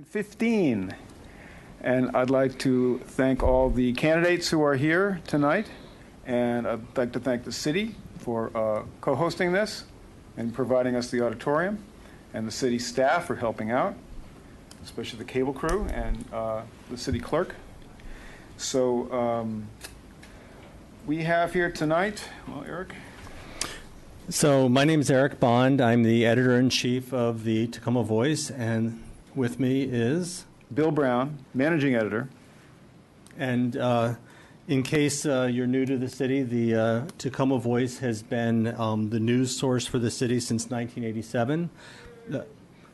7:15, and I'd like to thank all the candidates who are here tonight, and I'd like to thank the city for co-hosting this and providing us the auditorium, and the city staff for helping out, especially the cable crew and the city clerk. So we have here tonight, well, Eric. So my name is Eric Bond. I'm the editor-in-chief of the Takoma Voice, and with me is Bill Brown, managing editor. And in case you're new to the city, the Takoma Voice has been the news source for the city since 1987.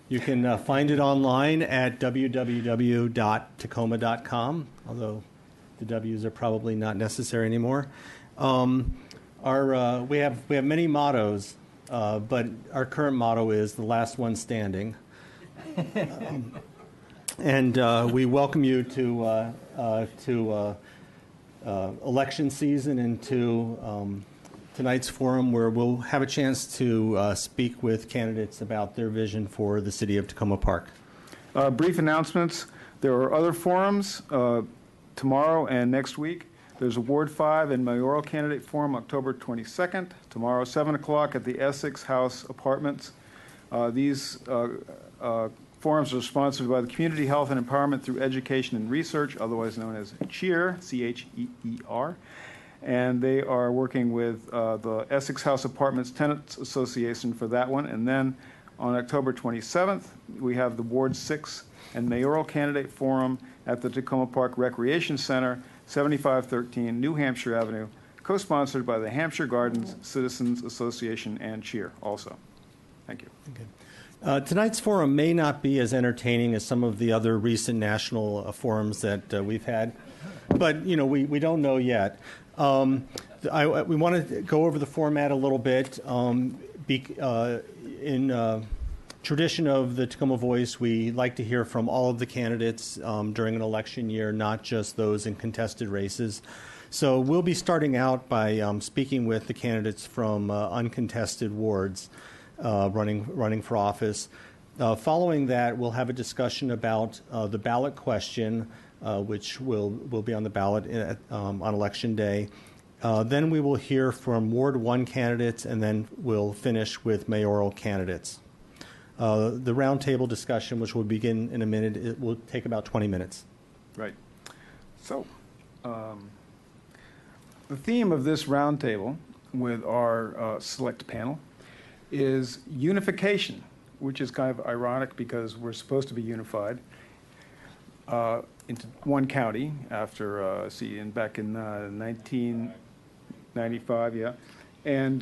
You can find it online at www.takoma.com, although the W's are probably not necessary anymore. We have many mottos, but our current motto is "the last one standing." And we welcome you to election season and to tonight's forum, where we'll have a chance to speak with candidates about their vision for the city of Takoma Park. Brief announcements. There are other forums tomorrow and next week. There's a Ward 5 and Mayoral Candidate Forum October 22nd, tomorrow 7 o'clock at the Essex House Apartments. These forums are sponsored by the Community Health and Empowerment Through Education and Research, otherwise known as CHEER, C-H-E-E-R. And they are working with the Essex House Apartments Tenants Association for that one. And then on October 27th, we have the Ward 6 and Mayoral Candidate Forum at the Takoma Park Recreation Center, 7513 New Hampshire Avenue, co-sponsored by the Hampshire Gardens Citizens Association and CHEER also. Thank you. Okay. Tonight's forum may not be as entertaining as some of the other recent national forums that we've had, but we don't know yet. We want to go over the format a little bit. In tradition of the Takoma Voice, we like to hear from all of the candidates during an election year, not just those in contested races. So we'll be starting out by speaking with the candidates from uncontested wards running for office. Following that, we'll have a discussion about the ballot question, which will be on the ballot on Election Day. Then we will hear from Ward 1 candidates, and then we'll finish with mayoral candidates. The roundtable discussion, which will begin in a minute, it will take about 20 minutes. Right. So the theme of this roundtable with our select panel is unification, which is kind of ironic because we're supposed to be unified into one county after, back in 1995, yeah. And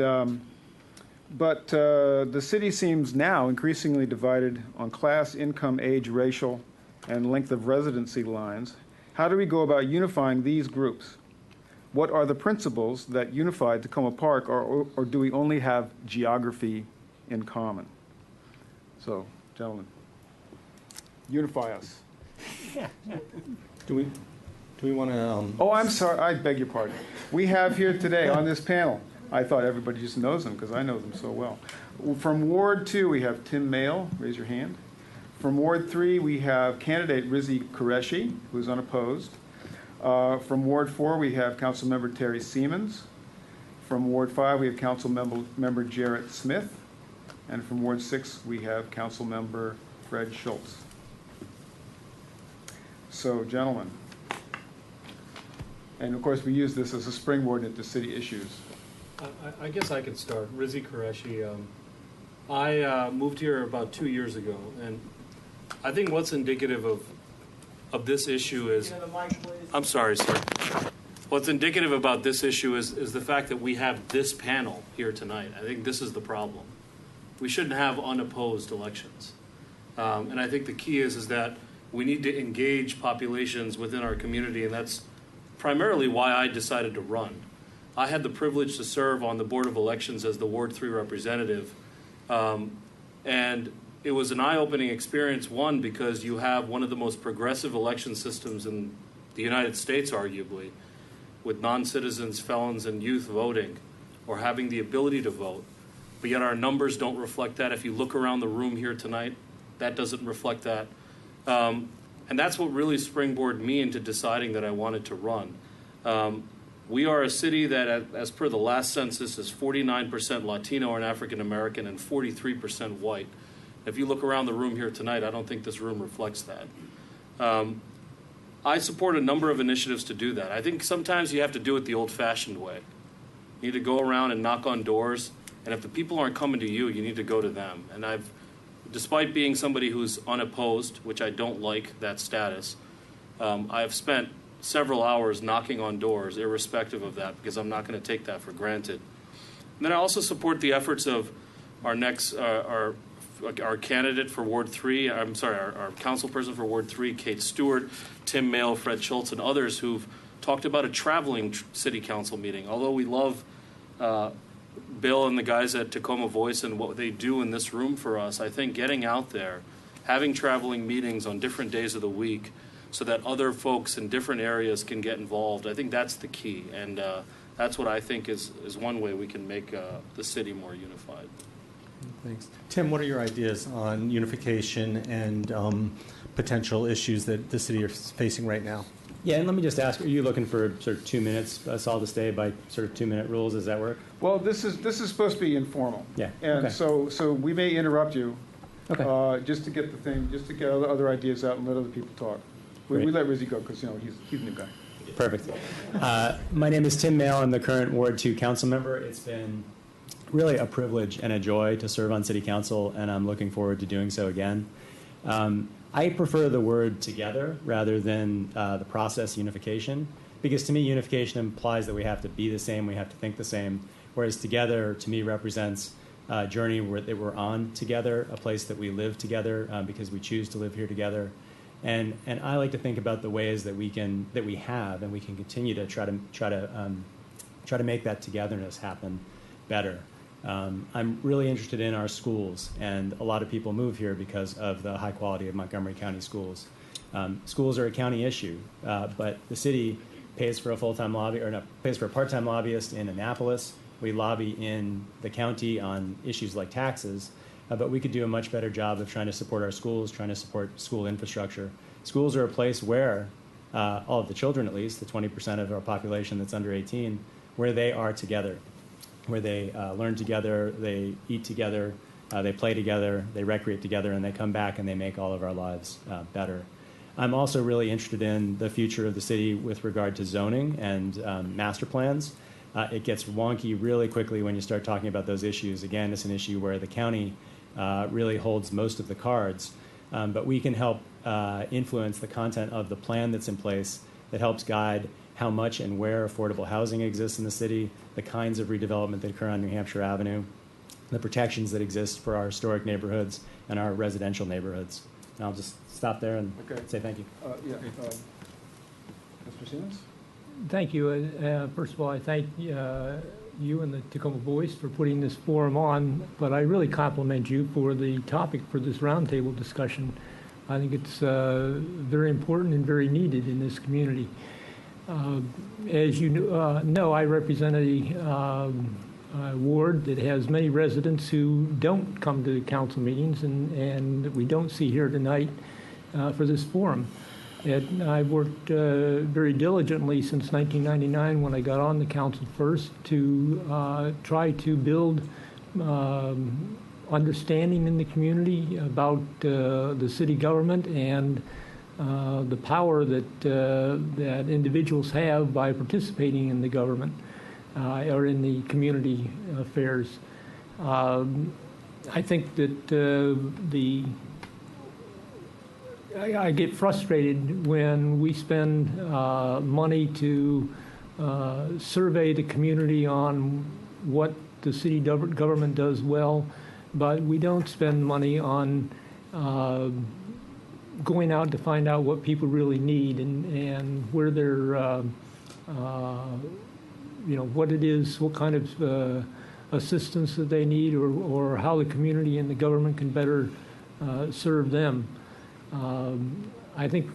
but the city seems now increasingly divided on class, income, age, racial, and length of residency lines. How do we go about unifying these groups? What are the principles that unify Takoma Park, or do we only have geography in common? So, gentlemen, unify us. Do we want to... Oh, I'm sorry. I beg your pardon. We have here today on this panel, I thought everybody just knows them because I know them so well. From Ward 2, we have Tim Mayle. Raise your hand. From Ward 3, we have candidate Rizzi Qureshi, who's unopposed. From Ward 4, we have Councilmember Terry Siemens. From Ward 5, we have Councilmember Jarrett Smith. And from Ward 6, we have Councilmember Fred Schultz. So, gentlemen, and of course we use this as a springboard into city issues. I guess I could start. Rizzi Qureshi. I moved here about 2 years ago, and I think what's indicative of this issue is... I'm sorry, sir. What's indicative about this issue is the fact that we have this panel here tonight. I think this is the problem. We shouldn't have unopposed elections. And I think the key is that we need to engage populations within our community, and that's primarily why I decided to run. I had the privilege to serve on the Board of Elections as the Ward 3 representative, and it was an eye-opening experience, one, because you have one of the most progressive election systems in the United States, arguably, with non-citizens, felons, and youth voting, or having the ability to vote. But yet our numbers don't reflect that. If you look around the room here tonight, that doesn't reflect that. And that's what really springboarded me into deciding that I wanted to run. We are a city that, as per the last census, is 49% Latino and African American and 43% white. If you look around the room here tonight, I don't think this room reflects that. I support a number of initiatives to do that. I think sometimes you have to do it the old-fashioned way. You need to go around and knock on doors, and if the people aren't coming to you, you need to go to them. And despite being somebody who's unopposed, which I don't like that status, I have spent several hours knocking on doors, irrespective of that, because I'm not going to take that for granted. And then I also support the efforts of our candidate for Ward 3, our council person for Ward 3, Kate Stewart, Tim Mayle, Fred Schultz, and others who've talked about a traveling city council meeting. Although we love Bill and the guys at Takoma Voice and what they do in this room for us, I think getting out there, having traveling meetings on different days of the week so that other folks in different areas can get involved, I think that's the key. And that's what I think is one way we can make the city more unified. Thanks. Tim, what are your ideas on unification and potential issues that the city is facing right now? Yeah, and let me just ask, are you looking for sort of 2 minutes, us all to stay by sort of 2-minute rules? Does that work? Well, this is supposed to be informal. Yeah. And okay. so we may interrupt you Okay. just to get other ideas out and let other people talk. We Great. let Rizzy go because he's a new guy. Perfect. My name is Tim Mayle. I'm the current Ward 2 council member. It's been really a privilege and a joy to serve on city council, and I'm looking forward to doing so again. I prefer the word together rather than the process unification, because to me unification implies that we have to be the same, we have to think the same, whereas together to me represents a journey that we're on together, a place that we live together because we choose to live here together. And I like to think about the ways that we have and we can continue to try to make that togetherness happen better. I'm really interested in our schools, and a lot of people move here because of the high quality of Montgomery County schools. Schools are a county issue, but the city pays for a pays for a part-time lobbyist in Annapolis. We lobby in the county on issues like taxes, but we could do a much better job of trying to support our schools, trying to support school infrastructure. Schools are a place where all of the children, at least, the 20% of our population that's under 18, where they are together, where they learn together, they eat together, they play together, they recreate together, and they come back and they make all of our lives better. I'm also really interested in the future of the city with regard to zoning and master plans. It gets wonky really quickly when you start talking about those issues. Again, it's an issue where the county really holds most of the cards, but we can help influence the content of the plan that's in place that helps guide how much and where affordable housing exists in the city, the kinds of redevelopment that occur on New Hampshire Avenue, the protections that exist for our historic neighborhoods and our residential neighborhoods. And I'll just stop there and say thank you. Mr. Siemens? Thank you. First of all, I thank you and the Takoma Voice for putting this forum on, but I really compliment you for the topic for this roundtable discussion. I think it's very important and very needed in this community. As you know, I represent a ward that has many residents who don't come to council meetings and we don't see here tonight for this forum. And I've worked very diligently since 1999 when I got on the council first to try to build understanding in the community about the city government and the power that that individuals have by participating in the government or in the community affairs. I think that I get frustrated when we spend money to survey the community on what the city government does well, but we don't spend money on going out to find out what people really need and where they're, what it is, what kind of assistance that they need, or how the community and the government can better serve them. I think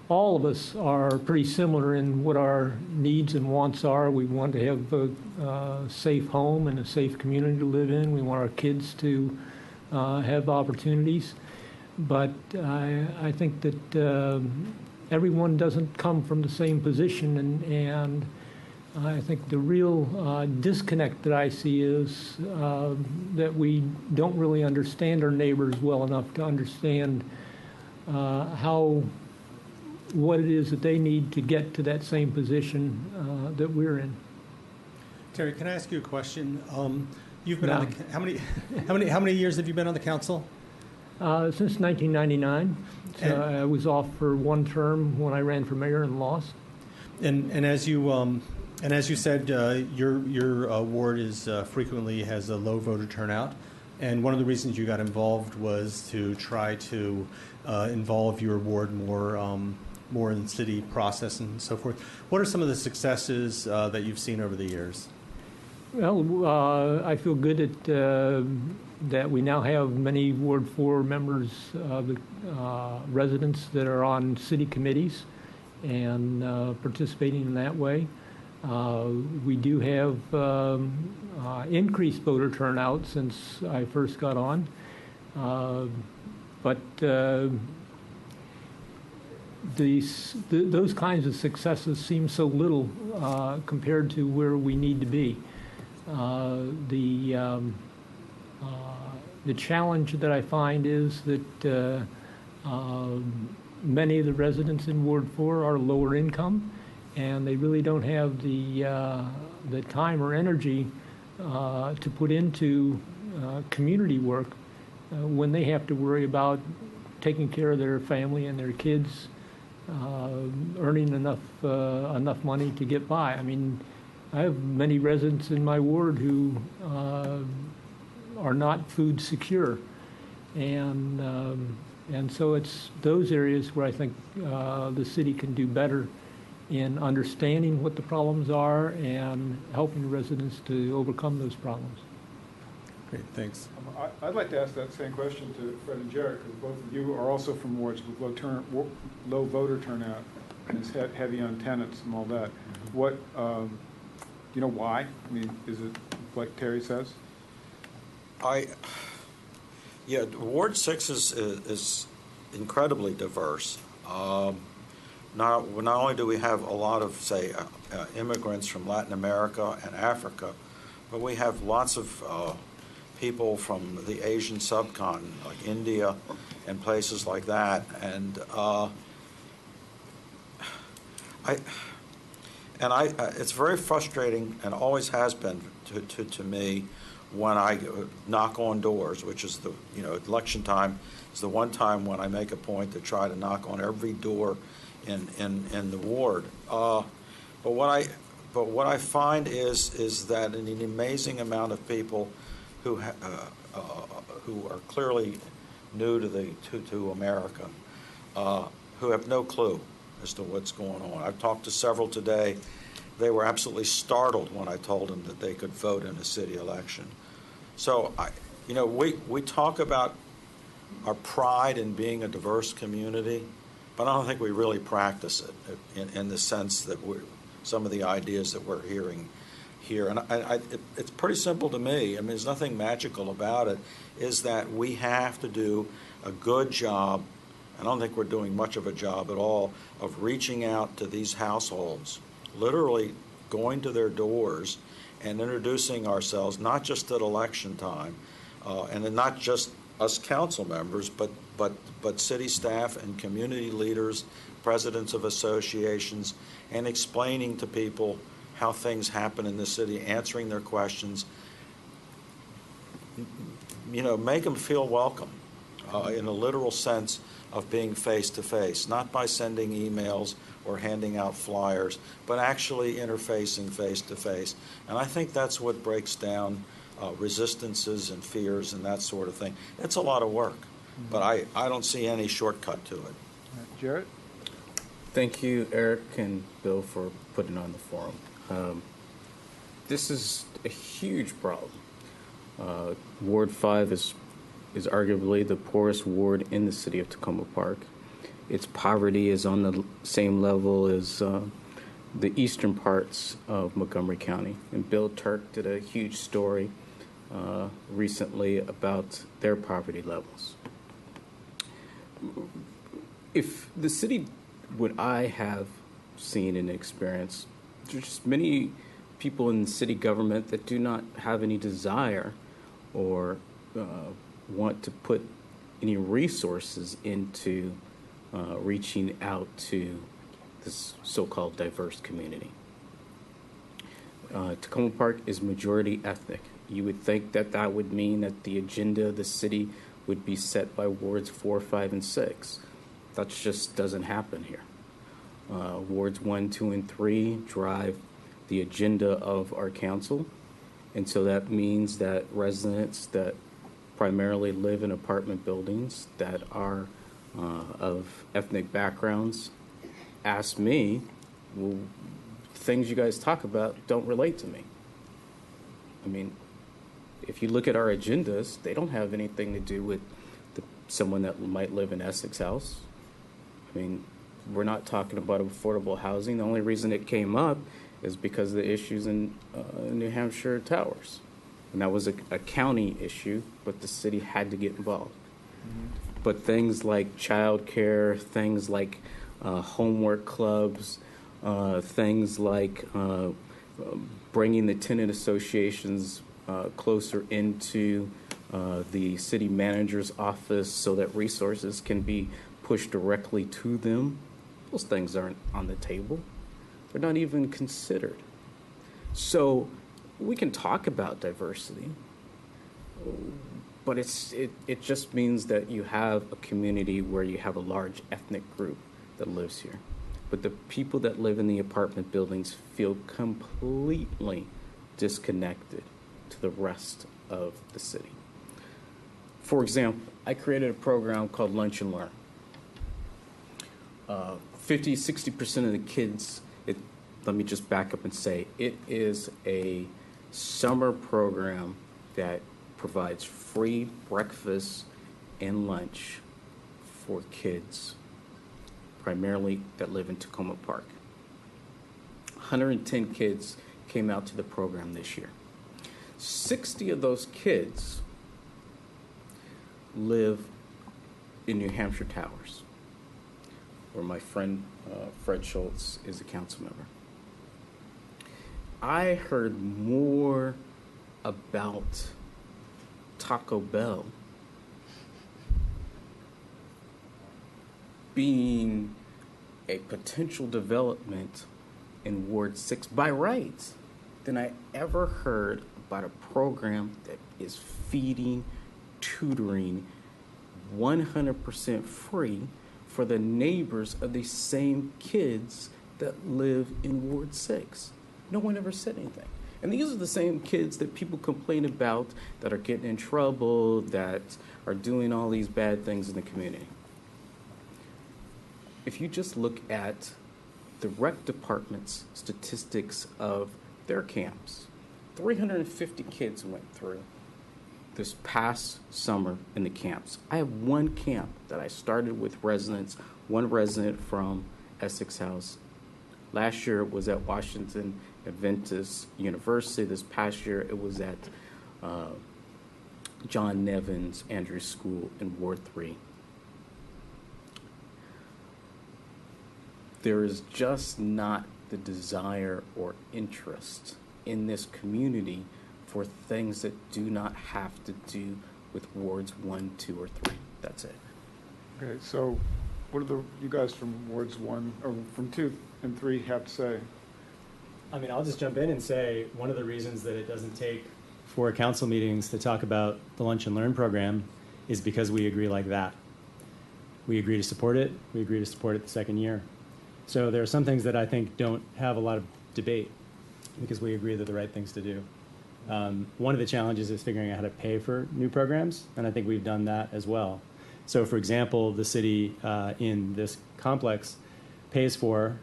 all of us are pretty similar in what our needs and wants are. We want to have a safe home and a safe community to live in. We want our kids to have opportunities. but I think that everyone doesn't come from the same position, and I think the real disconnect that I see is that we don't really understand our neighbors well enough to understand what it is that they need to get to that same position that we're in. Terry, can I ask you a question? You've been No. on the, how many years have you been on the council? Since 1999, And- I was off for one term when I ran for mayor and lost. And as you said, your ward is frequently has a low voter turnout, and one of the reasons you got involved was to try to involve your ward more in the city process and so forth. What are some of the successes that you've seen over the years? Well, I feel good that we now have many Ward 4 members, residents that are on city committees and participating in that way. We do have increased voter turnout since I first got on, but those kinds of successes seem so little compared to where we need to be. The challenge that I find is that many of the residents in Ward 4 are lower income, and they really don't have the time or energy to put into community work when they have to worry about taking care of their family and their kids, earning enough money to get by. I mean, I have many residents in my ward who are not food secure, and so it's those areas where I think the city can do better in understanding what the problems are and helping residents to overcome those problems. Great, thanks. I'd like to ask that same question to Fred and Jarrett, because both of you are also from wards with low voter turnout, and it's heavy on tenants and all that. What, you know why? I mean, is it like Terry says? Yeah, Ward 6 is incredibly diverse. Not only do we have a lot of, say, immigrants from Latin America and Africa, but we have lots of people from the Asian subcontinent, like India and places like that. And it's very frustrating, and always has been to me, when I knock on doors, which is election time is the one time when I make a point to try to knock on every door in the ward. But what I find is that an amazing amount of people who are clearly new to America, who have no clue as to what's going on. I've talked to several today. They were absolutely startled when I told them that they could vote in a city election. So, we talk about our pride in being a diverse community, but I don't think we really practice it in the sense that some of the ideas that we're hearing here. And it's pretty simple to me. I mean, there's nothing magical about it, is that we have to do a good job. I don't think we're doing much of a job at all of reaching out to these households, literally going to their doors and introducing ourselves, not just at election time, and then not just us council members, but city staff and community leaders, presidents of associations, and explaining to people how things happen in the city, answering their questions. Make them feel welcome in a literal sense of being face-to-face, not by sending emails or handing out flyers, but actually interfacing face-to-face. And I think that's what breaks down resistances and fears and that sort of thing. It's a lot of work, but I don't see any shortcut to it. Jarrett? Thank you, Eric and Bill, for putting on the forum. This is a huge problem. Ward 5 is arguably the poorest ward in the city of Takoma Park. Its poverty is on the same level as the eastern parts of Montgomery County. And Bill Turk did a huge story recently about their poverty levels. if the city, what I have seen and experienced, there's just many people in city government that do not have any desire or want to put any resources into reaching out to this so-called diverse community. Takoma Park is majority ethnic. You would think that that would mean that the agenda of the city would be set by wards 4, 5, and 6. That just doesn't happen here. Wards 1, 2, and 3 drive the agenda of our council, and so that means that residents that primarily live in apartment buildings that are of ethnic backgrounds ask me, well, things you guys talk about don't relate to me. I mean, if you look at our agendas, they don't have anything to do with someone that might live in Essex House. I mean, we're not talking about affordable housing. The only reason it came up is because of the issues in New Hampshire Towers. And that was a county issue, but the city had to get involved. Mm-hmm. But things like childcare, things like homework clubs, things like bringing the tenant associations closer into the city manager's office so that resources can be pushed directly to them, those things aren't on the table. They're not even considered. So we can talk about diversity, but it just means that you have a community where you have a large ethnic group that lives here. But the people that live in the apartment buildings feel completely disconnected to the rest of the city. For example, I created a program called Lunch and Learn. 50-60% of the kids, let me just back up and say, it is a summer program that provides free breakfast and lunch for kids, primarily that live in Takoma Park. 110 kids came out to the program this year. 60 of those kids live in New Hampshire Towers, where my friend Fred Schultz is a council member. I heard more about Taco Bell being a potential development in Ward 6 by rights than I ever heard about a program that is feeding, tutoring, 100% free for the neighbors of the same kids that live in Ward 6. No one ever said anything. And these are the same kids that people complain about that are getting in trouble, that are doing all these bad things in the community. If you just look at the rec department's statistics of their camps, 350 kids went through this past summer in the camps. I have one camp that I started with residents, one resident from Essex House. Last year it was at Washington Adventist University. This past year it was at John Nevins Andrews School in Ward 3. There is just not the desire or interest in this community for things that do not have to do with wards 1, 2, or 3. That's it. Okay, so what do you guys from wards 1 or from 2 and 3 have to say? I mean, I'll just jump in and say one of the reasons that it doesn't take 4 council meetings to talk about the Lunch and Learn program is because we agree like that. We agree to support it. We agree to support it the second year. So there are some things that I think don't have a lot of debate because we agree they're the right things to do. One of the challenges is figuring out how to pay for new programs, and I think we've done that as well. So, for example, the city in this complex pays for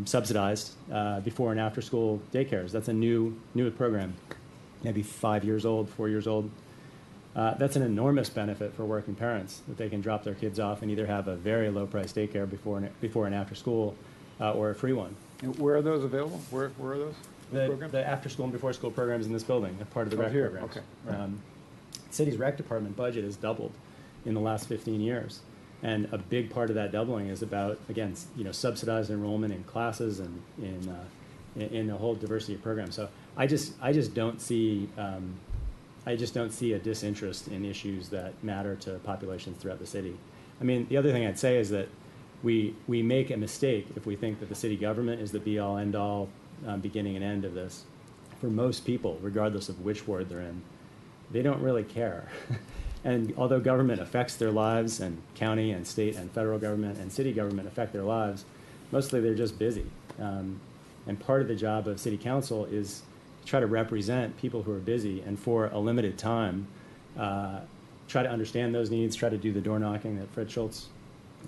subsidized before and after school daycares. That's a new program, maybe 5 years old, 4 years old. That's an enormous benefit for working parents, that they can drop their kids off and either have a very low price daycare before and after school or a free one. And where are those available? Where are those? The after school and before school programs in this building are part of the rec programs. Okay. Right. City's rec department budget has doubled in the last 15 years. And a big part of that doubling is about, again, subsidized enrollment in classes and in a whole diversity of programs. So I just don't see a disinterest in issues that matter to populations throughout the city. I mean, the other thing I'd say is that we make a mistake if we think that the city government is the be-all, end-all, beginning and end of this. For most people, regardless of which ward they're in, they don't really care. And although government affects their lives, and county and state and federal government and city government affect their lives, mostly they're just busy. And part of the job of city council is to try to represent people who are busy and for a limited time, try to understand those needs, try to do the door knocking that Fred Schultz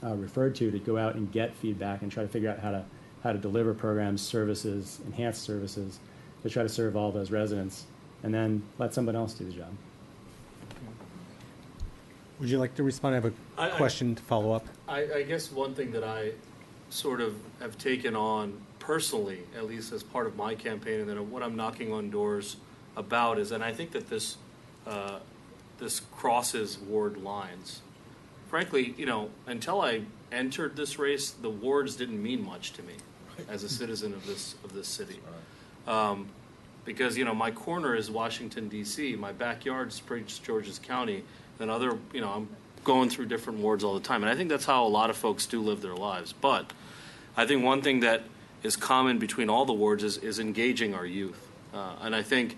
referred to go out and get feedback and try to figure out how to deliver programs, services, enhanced services to try to serve all those residents, and then let someone else do the job. Would you like to respond? I have a question to follow up. I guess one thing that I sort of have taken on personally, at least as part of my campaign, and then what I'm knocking on doors about is, and I think that this crosses ward lines. Frankly, until I entered this race, the wards didn't mean much to me as a citizen of this city. Because my corner is Washington D.C., my backyard's Prince George's County, and I'm going through different wards all the time, and I think that's how a lot of folks do live their lives. But I think one thing that is common between all the wards is engaging our youth, and I think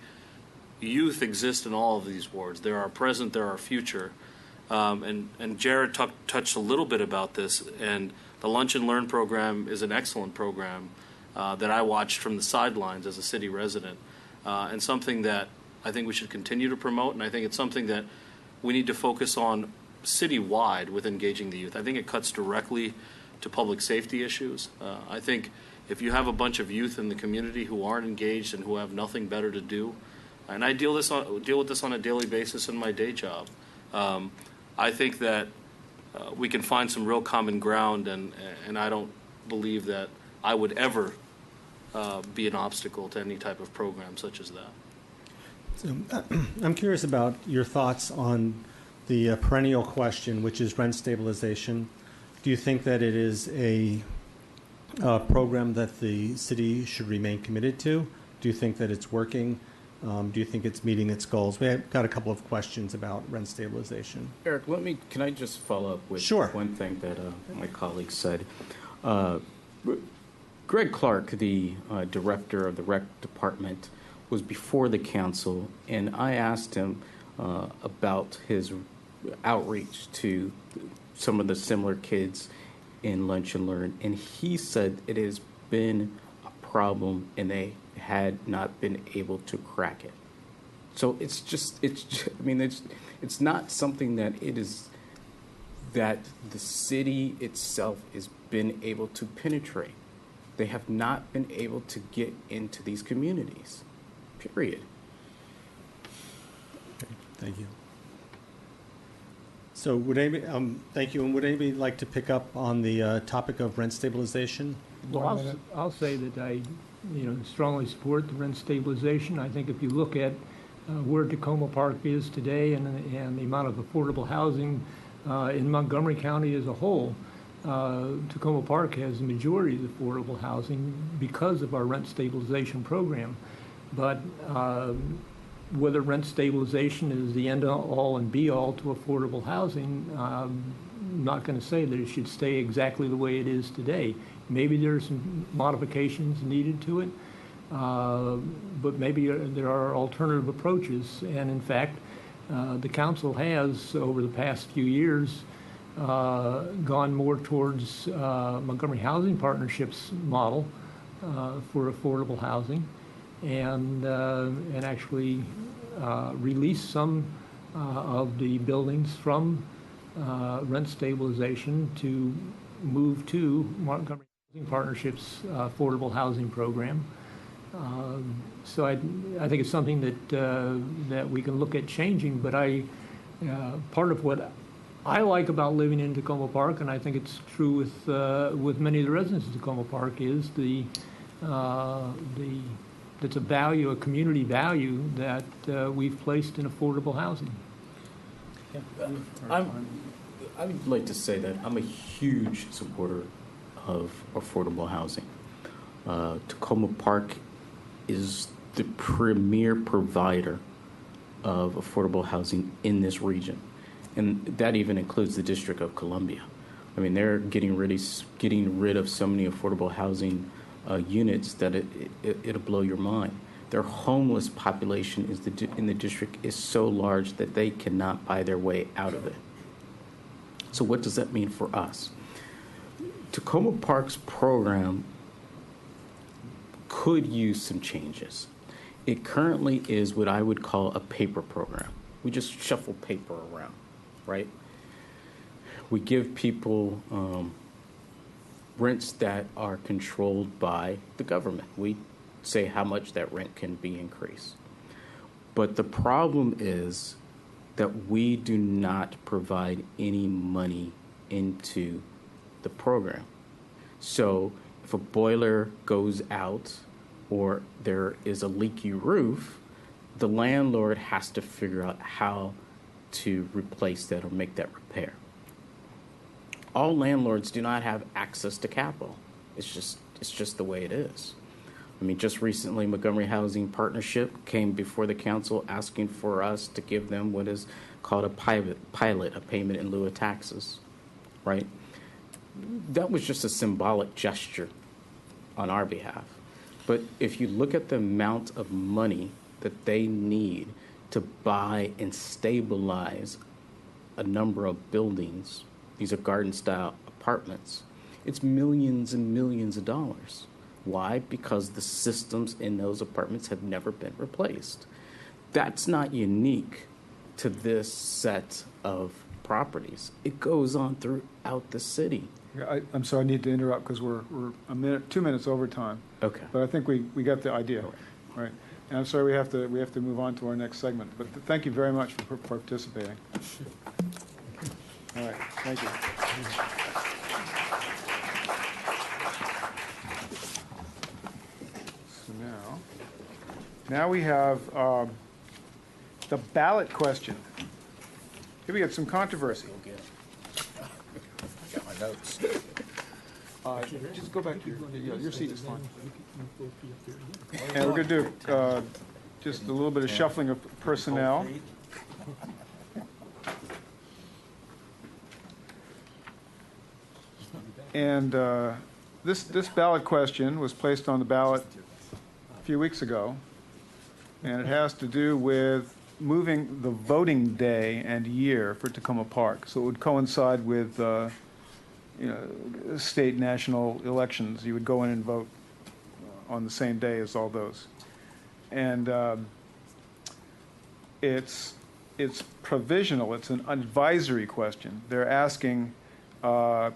youth exist in all of these wards. They're our present, they're our future, and Jared touched a little bit about this, and the Lunch and Learn program is an excellent program that I watched from the sidelines as a city resident, and something that I think we should continue to promote, and I think it's something that we need to focus on citywide with engaging the youth. I think it cuts directly to public safety issues. I think if you have a bunch of youth in the community who aren't engaged and who have nothing better to do, and I deal with this on a daily basis in my day job, I think that we can find some real common ground, and I don't believe that I would ever be an obstacle to any type of program such as that. So, I'm curious about your thoughts on the perennial question, which is rent stabilization. Do you think that it is a program that the city should remain committed to? Do you think that it's working? Do you think it's meeting its goals? We've got a couple of questions about rent stabilization. Eric, can I just follow up with Sure. one thing that my colleague said? Greg Clark, the director of the rec department, was before the council, and I asked him about his outreach to some of the similar kids in Lunch and Learn, and he said it has been a problem and they had not been able to crack it. So it's not something that the city itself has been able to penetrate. They have not been able to get into these communities, period. Okay, thank you. So thank you. And would anybody like to pick up on the topic of rent stabilization? Well, I'll say that I strongly support the rent stabilization. I think if you look at where Takoma Park is today and the amount of affordable housing in Montgomery County as a whole, Takoma Park has the majority of affordable housing because of our rent stabilization program. But whether rent stabilization is the end-all and be-all to affordable housing, I'm not going to say that it should stay exactly the way it is today. Maybe there's some modifications needed to it, but maybe there are alternative approaches. And in fact, the council has, over the past few years, gone more towards Montgomery Housing Partnership's model for affordable housing, and actually released some of the buildings from rent stabilization to move to Montgomery Housing Partnership's affordable housing program. So I think it's something that we can look at changing. But part of what I like about living in Takoma Park, and I think it's true with many of the residents of Takoma Park, is that's a value, a community value that we've placed in affordable housing. I would like to say that I'm a huge supporter of affordable housing. Takoma Park is the premier provider of affordable housing in this region, and that even includes the District of Columbia. I mean, they're getting rid of so many affordable housing units that it'll blow your mind. Their homeless population in the district is so large that they cannot buy their way out of it. So what does that mean for us? Takoma Park's program could use some changes. It currently is what I would call a paper program. We just shuffle paper around, right? We give people rents that are controlled by the government. We say how much that rent can be increased. But the problem is that we do not provide any money into the program. So if a boiler goes out or there is a leaky roof, the landlord has to figure out how to replace that or make that repair. All landlords do not have access to capital. It's just the way it is. I mean, just recently, Montgomery Housing Partnership came before the council asking for us to give them what is called a pilot, a payment in lieu of taxes, right? That was just a symbolic gesture on our behalf. But if you look at the amount of money that they need to buy and stabilize a number of buildings, these are garden-style apartments, it's millions and millions of dollars. Why? Because the systems in those apartments have never been replaced. That's not unique to this set of properties. It goes on throughout the city. Yeah, I'm sorry, I need to interrupt because we're 2 minutes over time. Okay. But I think we got the idea. All right. And I'm sorry we have to move on to our next segment. But thank you very much for participating. All right. Thank you. So now we have the ballot question. Here we got some controversy. I got my notes. Just go back to your seat is fine. And we're going to do just a little bit of shuffling of personnel. And this ballot question was placed on the ballot a few weeks ago, and it has to do with moving the voting day and year for Takoma Park. So it would coincide with state, national elections. You would go in and vote on the same day as all those. And it's provisional. It's an advisory question. They're asking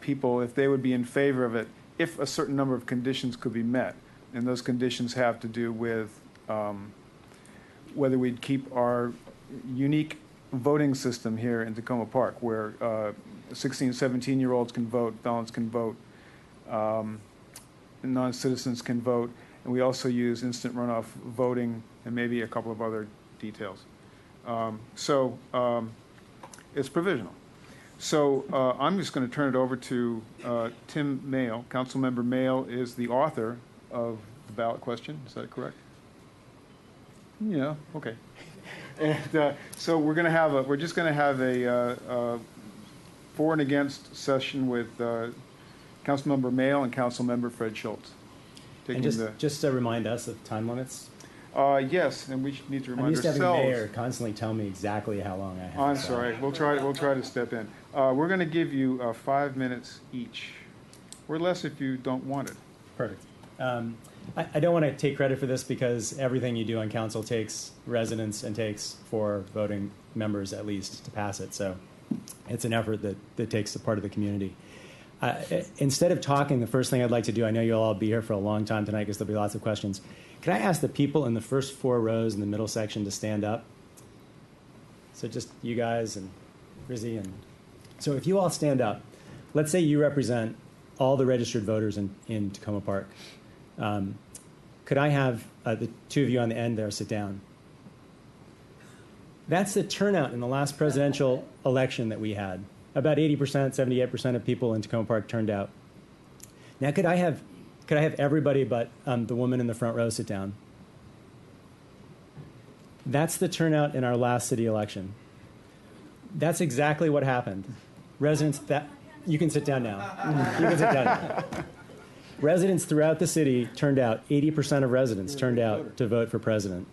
people if they would be in favor of it if a certain number of conditions could be met. And those conditions have to do with whether we'd keep our unique voting system here in Takoma Park, where 16, 17-year-olds can vote, felons can vote, non-citizens can vote, and we also use instant runoff voting and maybe a couple of other details. So it's provisional. So I'm just going to turn it over to Tim Mayle. Councilmember Mayle is the author of the ballot question. Is that correct? Yeah. Okay. And so we're just going to have a for and against session with Councilmember Mayle and Councilmember Fred Schultz. And just to remind us of time limits. Yes, and we need to remind I'm used ourselves. to having the mayor constantly tell me exactly how long I have. I'm sorry. We'll try to step in. We're going to give you 5 minutes each, or less if you don't want it. Perfect. I don't want to take credit for this because everything you do on council takes residents and takes 4 voting members at least to pass it. So it's an effort that takes a part of the community. Instead of talking, the first thing I'd like to do, I know you'll all be here for a long time tonight because there'll be lots of questions. Can I ask the people in the first 4 rows in the middle section to stand up? So just you guys and Rizzy. So if you all stand up, let's say you represent all the registered voters in Takoma Park. Could I have the 2 of you on the end there sit down? That's the turnout in the last presidential election that we had. About 80%, 78% of people in Takoma Park turned out. Now, could I have everybody but the woman in the front row sit down? That's the turnout in our last city election. That's exactly what happened. Residents that you can sit down now. You can sit down now. Residents throughout the city turned out. 80% of residents turned out to vote for president.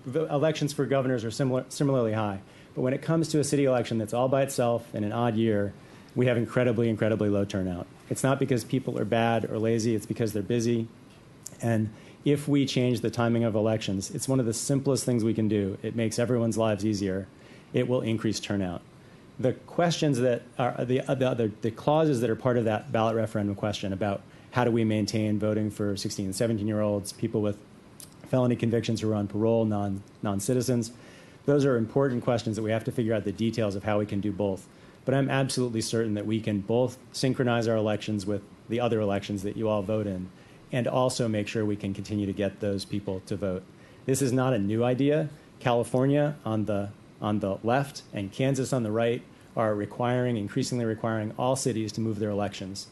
Elections for governors are similarly high. But when it comes to a city election that's all by itself in an odd year, we have incredibly, incredibly low turnout. It's not because people are bad or lazy. It's because they're busy. And if we change the timing of elections, it's one of the simplest things we can do. It makes everyone's lives easier. It will increase turnout. The questions that are the clauses that are part of that ballot referendum question about how do we maintain voting for 16 and 17-year-olds, people with felony convictions who are on parole, non-citizens, those are important questions that we have to figure out the details of how we can do both. But I'm absolutely certain that we can both synchronize our elections with the other elections that you all vote in, and also make sure we can continue to get those people to vote. This is not a new idea. California on the left and Kansas on the right are increasingly requiring all cities to move their elections.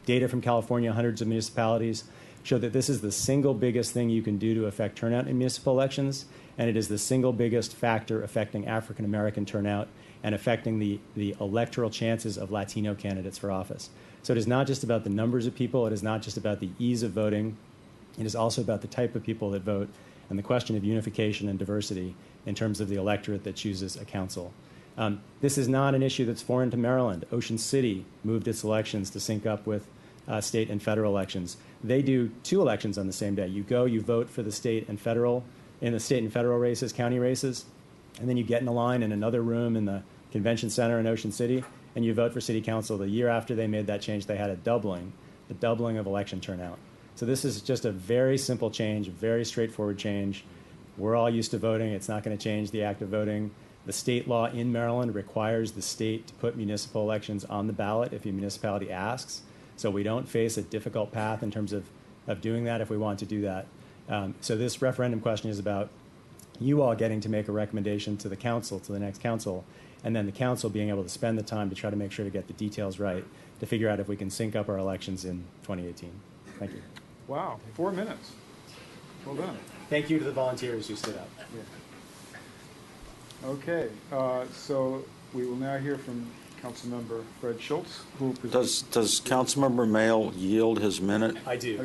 Data from California, hundreds of municipalities, show that this is the single biggest thing you can do to affect turnout in municipal elections, and it is the single biggest factor affecting African American turnout and affecting the electoral chances of Latino candidates for office. So it is not just about the numbers of people, it is not just about the ease of voting, it is also about the type of people that vote and the question of unification and diversity in terms of the electorate that chooses a council. This is not an issue that's foreign to Maryland. Ocean City moved its elections to sync up with state and federal elections. They do 2 elections on the same day. You go, you vote for the state and federal, in the state and federal races, county races, and then you get in a line in another room in the convention center in Ocean City, and you vote for city council. The year after they made that change, they had the doubling of election turnout. So this is just a very simple change, a very straightforward change. We're all used to voting. It's not going to change the act of voting. The state law in Maryland requires the state to put municipal elections on the ballot if a municipality asks. So we don't face a difficult path in terms of doing that if we want to do that. So this referendum question is about you all getting to make a recommendation to the council, to the next council, and then the council being able to spend the time to try to make sure to get the details right to figure out if we can sync up our elections in 2018. Thank you. Wow, 4 minutes. Well done. Thank you to the volunteers who stood up. Yeah. Okay, so we will now hear from Councilmember Fred Schultz, who Does Councilmember Mail yield his minute? I do.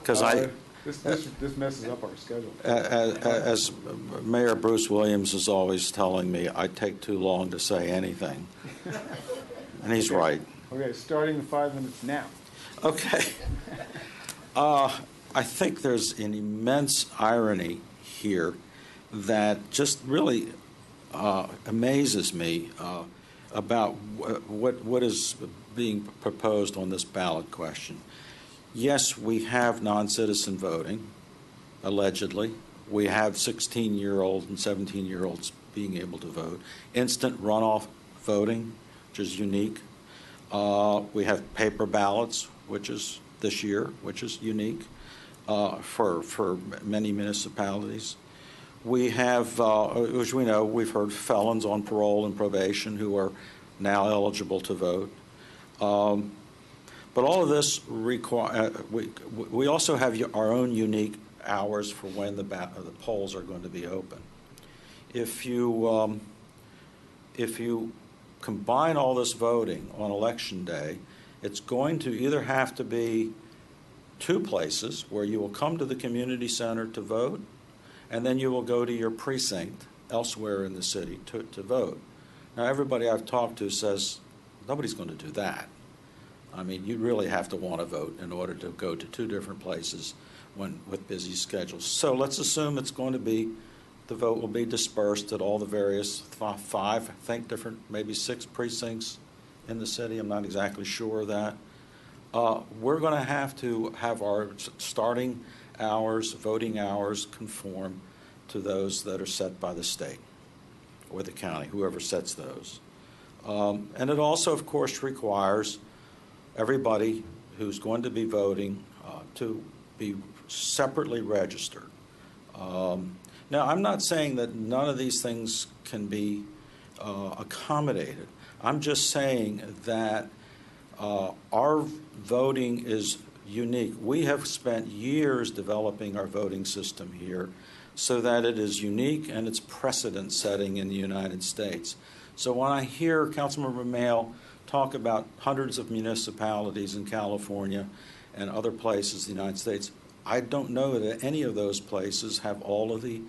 Because this messes up our schedule. as Mayor Bruce Williams is always telling me, I take too long to say anything. And he's right. Okay, starting the 5 minutes now. Okay. I think there's an immense irony here that just really amazes me about what is being proposed on this ballot question. Yes, we have non-citizen voting, allegedly. We have 16-year-olds and 17-year-olds being able to vote. Instant runoff voting, which is unique. We have paper ballots, which is this year, which is unique for many municipalities. We have, as we know, we've heard felons on parole and probation who are now eligible to vote. But all of this require. We also have our own unique hours for when the polls are going to be open. If you combine all this voting on Election Day, it's going to either have to be 2 places where you will come to the community center to vote, and then you will go to your precinct elsewhere in the city to vote. Now, everybody I've talked to says nobody's going to do that. I mean, you really have to want to vote in order to go to 2 different places with busy schedules. So let's assume it's going to be, the vote will be dispersed at all the various 5, I think, different, maybe 6 precincts in the city. I'm not exactly sure of that. We're going to have our starting hours, voting hours, conform to those that are set by the state or the county, whoever sets those. And it also, of course, requires everybody who's going to be voting to be separately registered. Now, I'm not saying that none of these things can be accommodated. I'm just saying that our voting is unique. We have spent years developing our voting system here so that it is unique and it's precedent-setting in the United States. So when I hear Councilmember Mail talk about hundreds of municipalities in California and other places in the United States, I don't know that any of those places have all of the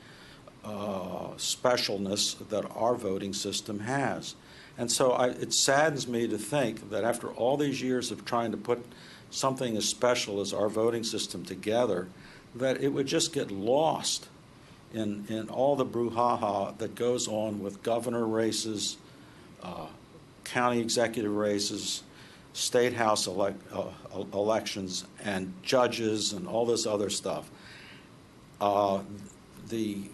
specialness that our voting system has. And so it saddens me to think that after all these years of trying to put something as special as our voting system together, that it would just get lost in all the brouhaha that goes on with governor races, county executive races, state house elections, and judges, and all this other stuff. The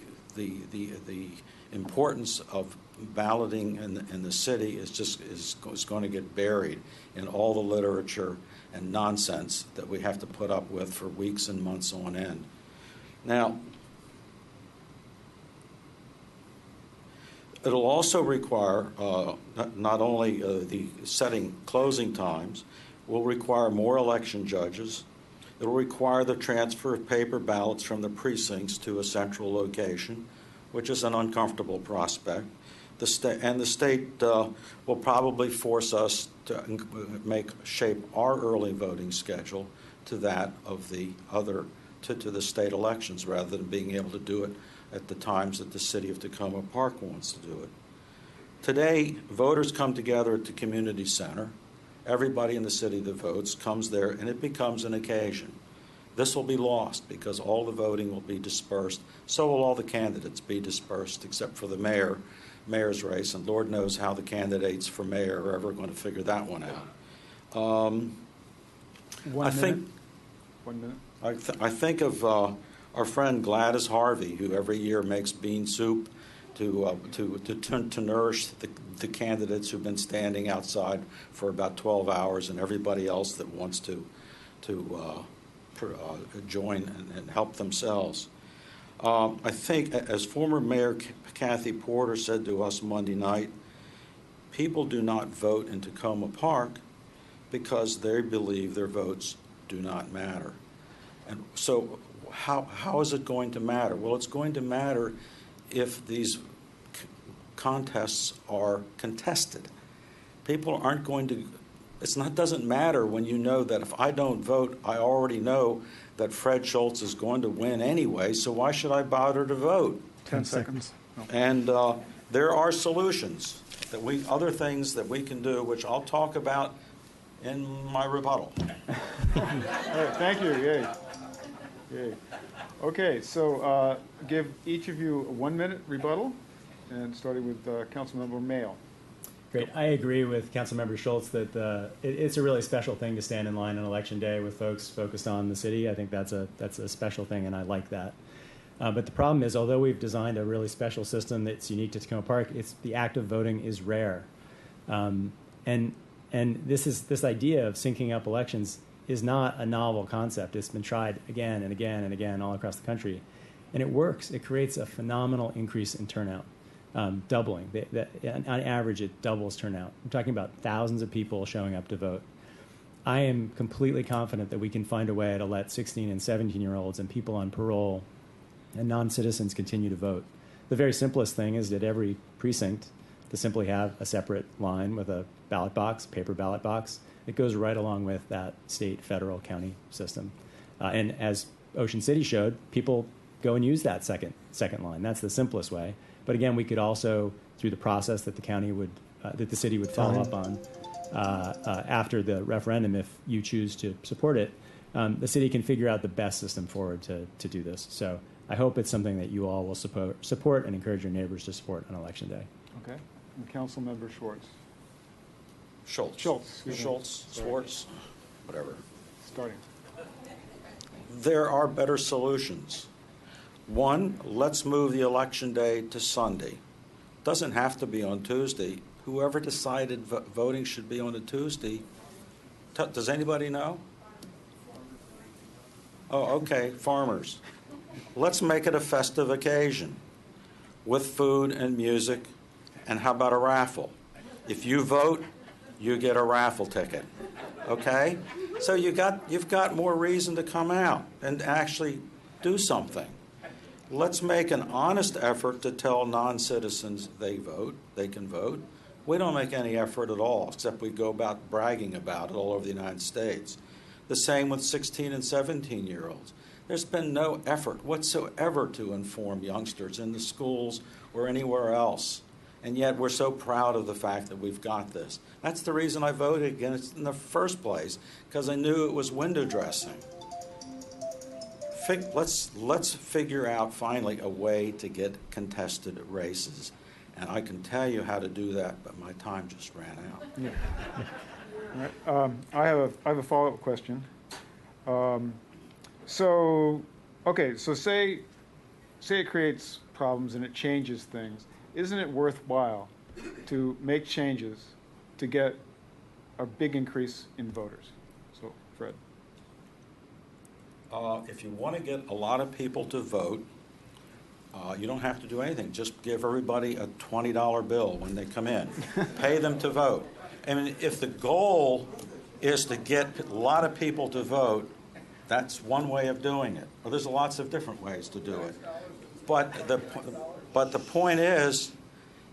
importance of balloting in the city is going to get buried in all the literature and nonsense that we have to put up with for weeks and months on end. Now, it'll also require not only the setting closing times, will require more election judges. It'll require the transfer of paper ballots from the precincts to a central location, which is an uncomfortable prospect. The state will probably force us to shape our early voting schedule to that of the other, to the state elections, rather than being able to do it at the times that the city of Takoma Park wants to do it. Today, voters come together at the community center. Everybody in the city that votes comes there, and it becomes an occasion. This will be lost because all the voting will be dispersed. So will all the candidates be dispersed, except for the mayor's race, and Lord knows how the candidates for mayor are ever going to figure that one out. I think of our friend Gladys Harvey, who every year makes bean soup to nourish the candidates who've been standing outside for about 12 hours, and everybody else that wants to join and help themselves. I think, as former Mayor Kathy Porter said to us Monday night, people do not vote in Takoma Park because they believe their votes do not matter. And so how is it going to matter? Well, it's going to matter if these contests are contested. People aren't going to, doesn't matter when you know that if I don't vote, I already know that Fred Schultz is going to win anyway, so why should I bother to vote? 10 seconds. And there are solutions, other things that we can do, which I'll talk about in my rebuttal. All right, thank you. Yay. Yay. Okay, so give each of you a 1-minute rebuttal, and starting with Councilmember Mayo. Great. I agree with Councilmember Schultz that it's a really special thing to stand in line on Election Day with folks focused on the city. I think that's a special thing, and I like that. But the problem is, although we've designed a really special system that's unique to Takoma Park, the act of voting is rare. And this idea of syncing up elections is not a novel concept. It's been tried again and again and again all across the country. And it works. It creates a phenomenal increase in turnout. Doubling. On average, it doubles turnout. I'm talking about thousands of people showing up to vote. I am completely confident that we can find a way to let 16 and 17-year-olds and people on parole and non-citizens continue to vote. The very simplest thing is that every precinct to simply have a separate line with a ballot box, paper ballot box, that goes right along with that state, federal, county system. And as Ocean City showed, people go and use that second line. That's the simplest way. But again, we could also, through the process that the city would follow up on after the referendum, if you choose to support it, the city can figure out the best system forward to do this. So I hope it's something that you all will support and encourage your neighbors to support on Election Day. Okay. And Councilmember Schwartz. Schultz, Schwartz, whatever. Starting. There are better solutions. One, let's move the election day to Sunday. Doesn't have to be on Tuesday. Whoever decided voting should be on a Tuesday, does anybody know? Oh, okay, farmers. Let's make it a festive occasion with food and music And how about a raffle? If you vote, you get a raffle ticket. Okay? So you've got more reason to come out and actually do something. Let's make an honest effort to tell non-citizens they can vote. We don't make any effort at all, except we go about bragging about it all over the United States. The same with 16 and 17-year-olds. There's been no effort whatsoever to inform youngsters in the schools or anywhere else. And yet we're so proud of the fact that we've got this. That's the reason I voted against it in the first place, because I knew it was window dressing. Let's figure out finally a way to get contested races. And I can tell you how to do that, but my time just ran out. Yeah. All right. I have a follow-up question. So say it creates problems and it changes things. Isn't it worthwhile to make changes to get a big increase in voters? So, Fred. If you want to get a lot of people to vote, you don't have to do anything. Just give everybody a $20 bill when they come in. Pay them to vote. I mean, if the goal is to get a lot of people to vote, that's one way of doing it. Well, there's lots of different ways to do it. But the point is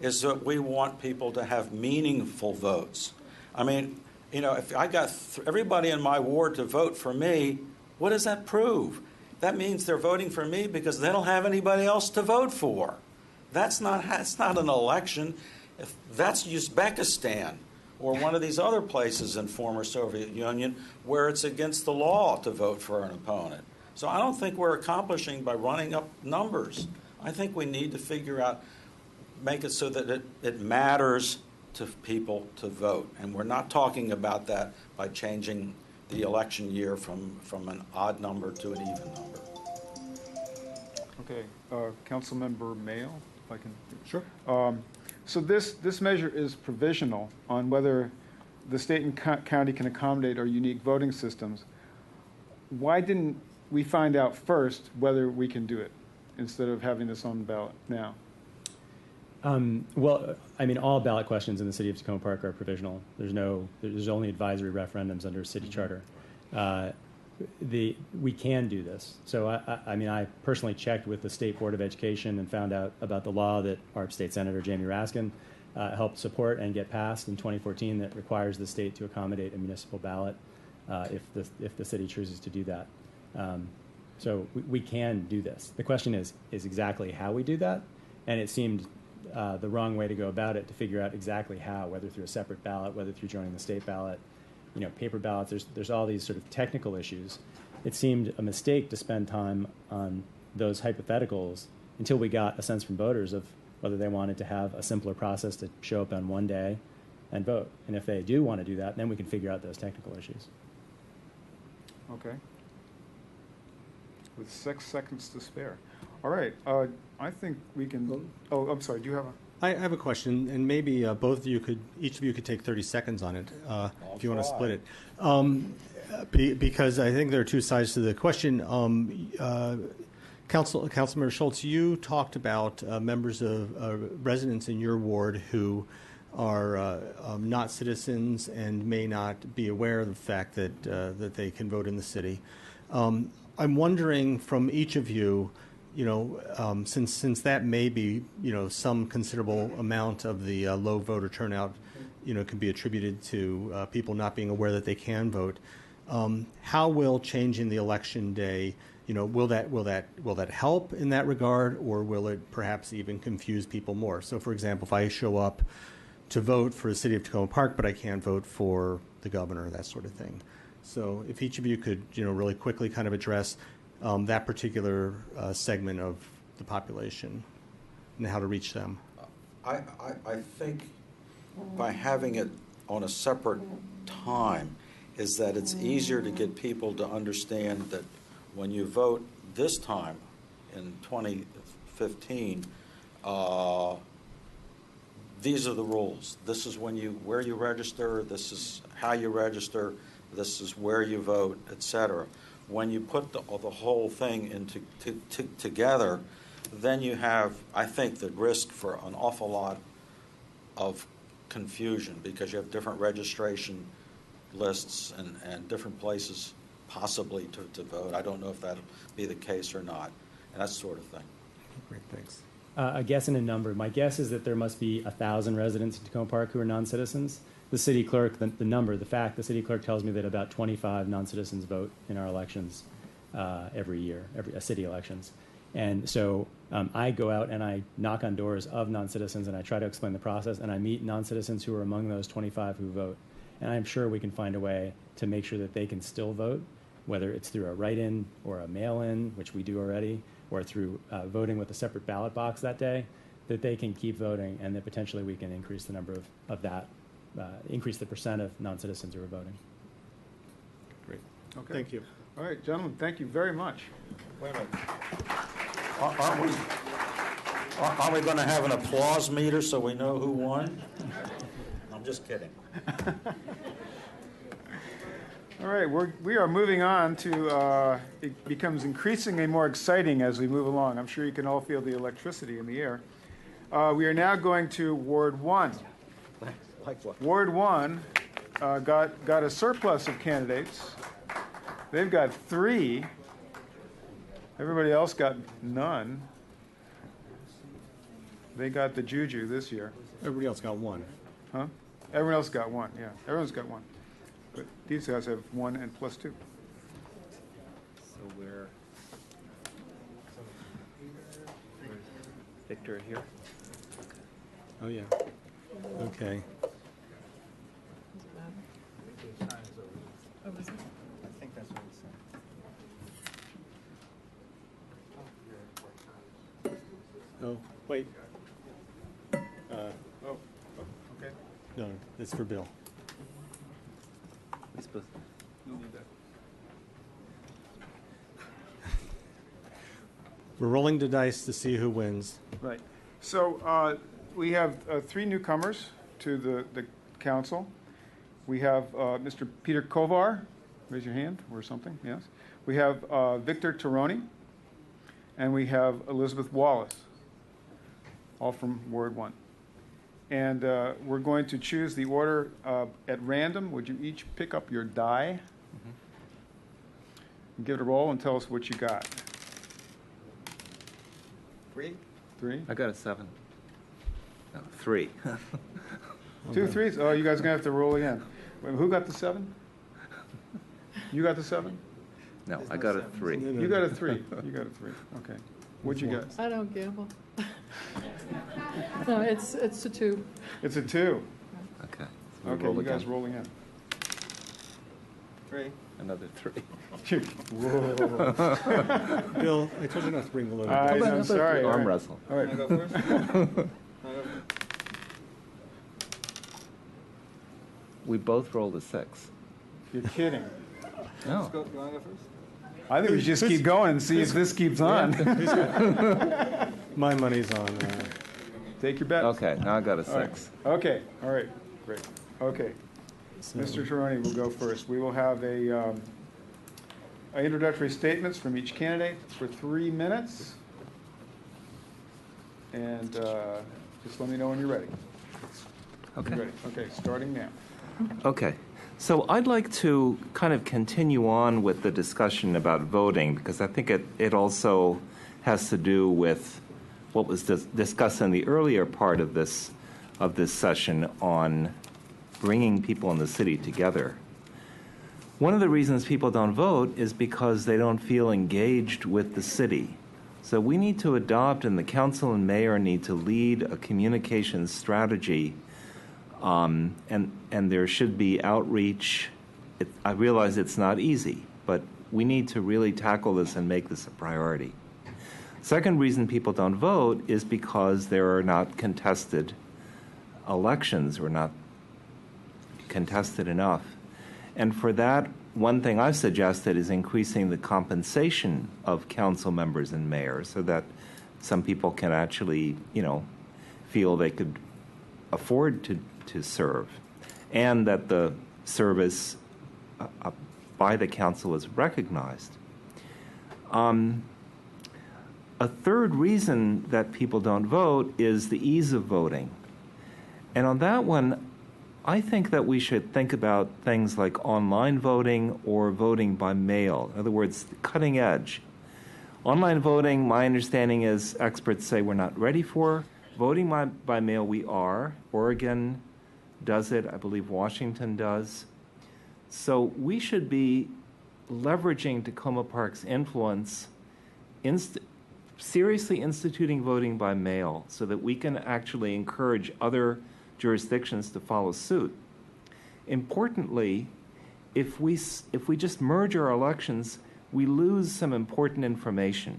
that we want people to have meaningful votes. I mean, if I got everybody in my ward to vote for me, what does that prove? That means they're voting for me because they don't have anybody else to vote for. That's not an election. If that's Uzbekistan or one of these other places in former Soviet Union where it's against the law to vote for an opponent. So I don't think we're accomplishing by running up numbers. I think we need to figure out, make it so that it matters to people to vote. And we're not talking about that by changing the election year from an odd number to an even number. Okay. Councilmember Mayo, if I can. Sure. So this measure is provisional on whether the state and county can accommodate our unique voting systems. Why didn't we find out first whether we can do it instead of having this on the ballot now? Well, I mean, all ballot questions in the city of Takoma Park are provisional. There's only advisory referendums under city charter. We can do this. So, I mean, I personally checked with the State Board of Education and found out about the law that our state senator, Jamie Raskin, helped support and get passed in 2014 that requires the state to accommodate a municipal ballot if the city chooses to do that. So we can do this. The question is exactly how we do that, and it seemed the wrong way to go about it to figure out exactly how, whether through a separate ballot, whether through joining the state ballot, paper ballots. There's all these sort of technical issues. It seemed a mistake to spend time on those hypotheticals until we got a sense from voters of whether they wanted to have a simpler process to show up on one day and vote. And if they do want to do that, then we can figure out those technical issues. Okay. With 6 seconds to spare. All right. I think we can. Oh, I'm sorry. Do you have a? I have a question, and maybe each of you could take 30 seconds on it if you want to split it. Because I think there are two sides to the question. Councilmember Schultz, you talked about members of residents in your ward who are not citizens and may not be aware of the fact that they can vote in the city. I'm wondering from each of you, since that may be, some considerable amount of the low voter turnout, can be attributed to people not being aware that they can vote. How will changing the election day, will that help in that regard, or will it perhaps even confuse people more? So, for example, if I show up to vote for the city of Takoma Park, but I can't vote for the governor, that sort of thing. So, if each of you could, really quickly kind of address that particular segment of the population and how to reach them. I think by having it on a separate time is that it's easier to get people to understand that when you vote this time in 2015, these are the rules. This is where you register, this is how you register, this is where you vote, etc. When you put the whole thing together, then you have, I think, the risk for an awful lot of confusion because you have different registration lists and different places possibly to vote. I don't know if that'll be the case or not, and that sort of thing. Great, thanks. A guess and a number. My guess is that there must be 1,000 residents in Takoma Park who are non-citizens. The city clerk, the city clerk tells me that about 25 non-citizens vote in our elections every year, city elections. And so I go out and I knock on doors of non-citizens and I try to explain the process, and I meet non-citizens who are among those 25 who vote. And I'm sure we can find a way to make sure that they can still vote, whether it's through a write-in or a mail-in, which we do already, or through voting with a separate ballot box that day, that they can keep voting, and that potentially we can increase the number increase the percent of non-citizens who are voting. Great. Okay. Thank you. All right, gentlemen, thank you very much. Wait a minute. Aren't we going to have an applause meter so we know who won? I'm just kidding. All right, we are moving on to, it becomes increasingly more exciting as we move along. I'm sure you can all feel the electricity in the air. We are now going to Ward 1. Like what? Ward 1 got a surplus of candidates. They've got 3. Everybody else got none. They got the juju this year. Everybody else got 1. Huh? Everyone else got 1, yeah. Everyone's got 1. But these guys have 1 and plus 2. So we're Victor here. Oh, yeah. Okay. I think that's what he said. Oh, wait. Oh, okay. No, it's for Bill. We supposed You'll need that. We're rolling the dice to see who wins. Right. So we have 3 newcomers to the council. We have Mr. Peter Kovar. Raise your hand or something, yes. We have Victor Taroni. And we have Elizabeth Wallace, all from Ward 1. And we're going to choose the order at random. Would you each pick up your die? And give it a roll and tell us what you got. 3? 3? I got a 7. No, 3. 2 3s? Oh, you guys are going to have to roll again. Wait, who got the 7? You got the 7? No, I got a 3. You got a 3. You got a 3. Okay. What'd you get? I don't gamble. No, it's a 2. It's a 2. Okay. So we Okay, roll you guys again. rolling in. 3. Another 3. Whoa. Bill, I told you not to bring the load. I'm sorry. Arm All right. wrestle. All right. Go first? We both rolled a 6. You're kidding. No. You want to go first? I think we should just keep going and see if this keeps on. My money's on. Take your bets. Okay, now I got a All right. 6. Okay. All right. Great. Okay. Mr. Taroni will go first. We will have introductory statements from each candidate for 3 minutes. And just let me know when you're ready. Okay. Ready. Okay, starting now. Okay. So I'd like to kind of continue on with the discussion about voting because I think it also has to do with what was discussed in the earlier part of this session on bringing people in the city together. One of the reasons people don't vote is because they don't feel engaged with the city. So we need to adopt, and the council and mayor need to lead a communications strategy. And there should be outreach. I realize it's not easy, but we need to really tackle this and make this a priority. Second reason people don't vote is because there are not contested elections or not contested enough. And for that, one thing I've suggested is increasing the compensation of council members and mayors so that some people can actually, feel they could afford to serve, and that the service by the council is recognized. A third reason that people don't vote is the ease of voting. And on that one, I think that we should think about things like online voting or voting by mail. In other words, cutting edge. Online voting, my understanding is experts say we're not ready for. Voting by mail, we are. Oregon does it. I believe Washington does. So we should be leveraging Takoma Park's influence, seriously instituting voting by mail so that we can actually encourage other jurisdictions to follow suit. Importantly, if we just merge our elections, we lose some important information.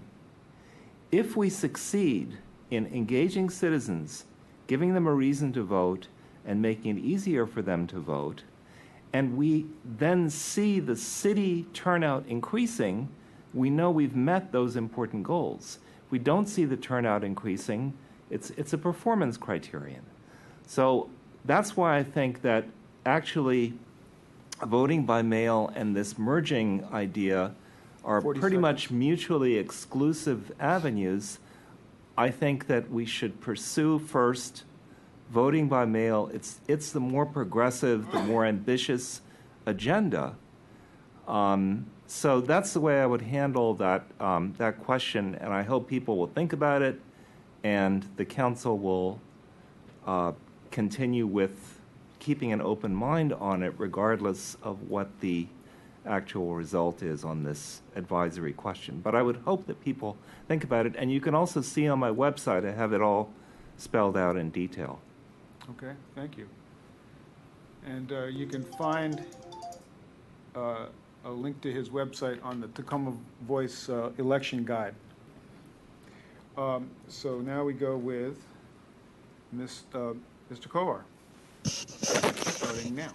If we succeed in engaging citizens, giving them a reason to vote, and making it easier for them to vote, and we then see the city turnout increasing, we know we've met those important goals. If we don't see the turnout increasing, it's a performance criterion. So that's why I think that actually voting by mail and this merging idea are 40 pretty seconds. much mutually exclusive avenues. I think that we should pursue first voting by mail. It's the more progressive, the more ambitious agenda. So that's the way I would handle that question, and I hope people will think about it, and the council will continue with keeping an open mind on it, regardless of what the actual result is on this advisory question. But I would hope that people think about it, and you can also see on my website, I have it all spelled out in detail. Okay, thank you. And you can find a link to his website on the Takoma Voice election guide. So now we go with Mr. Kovar, starting now.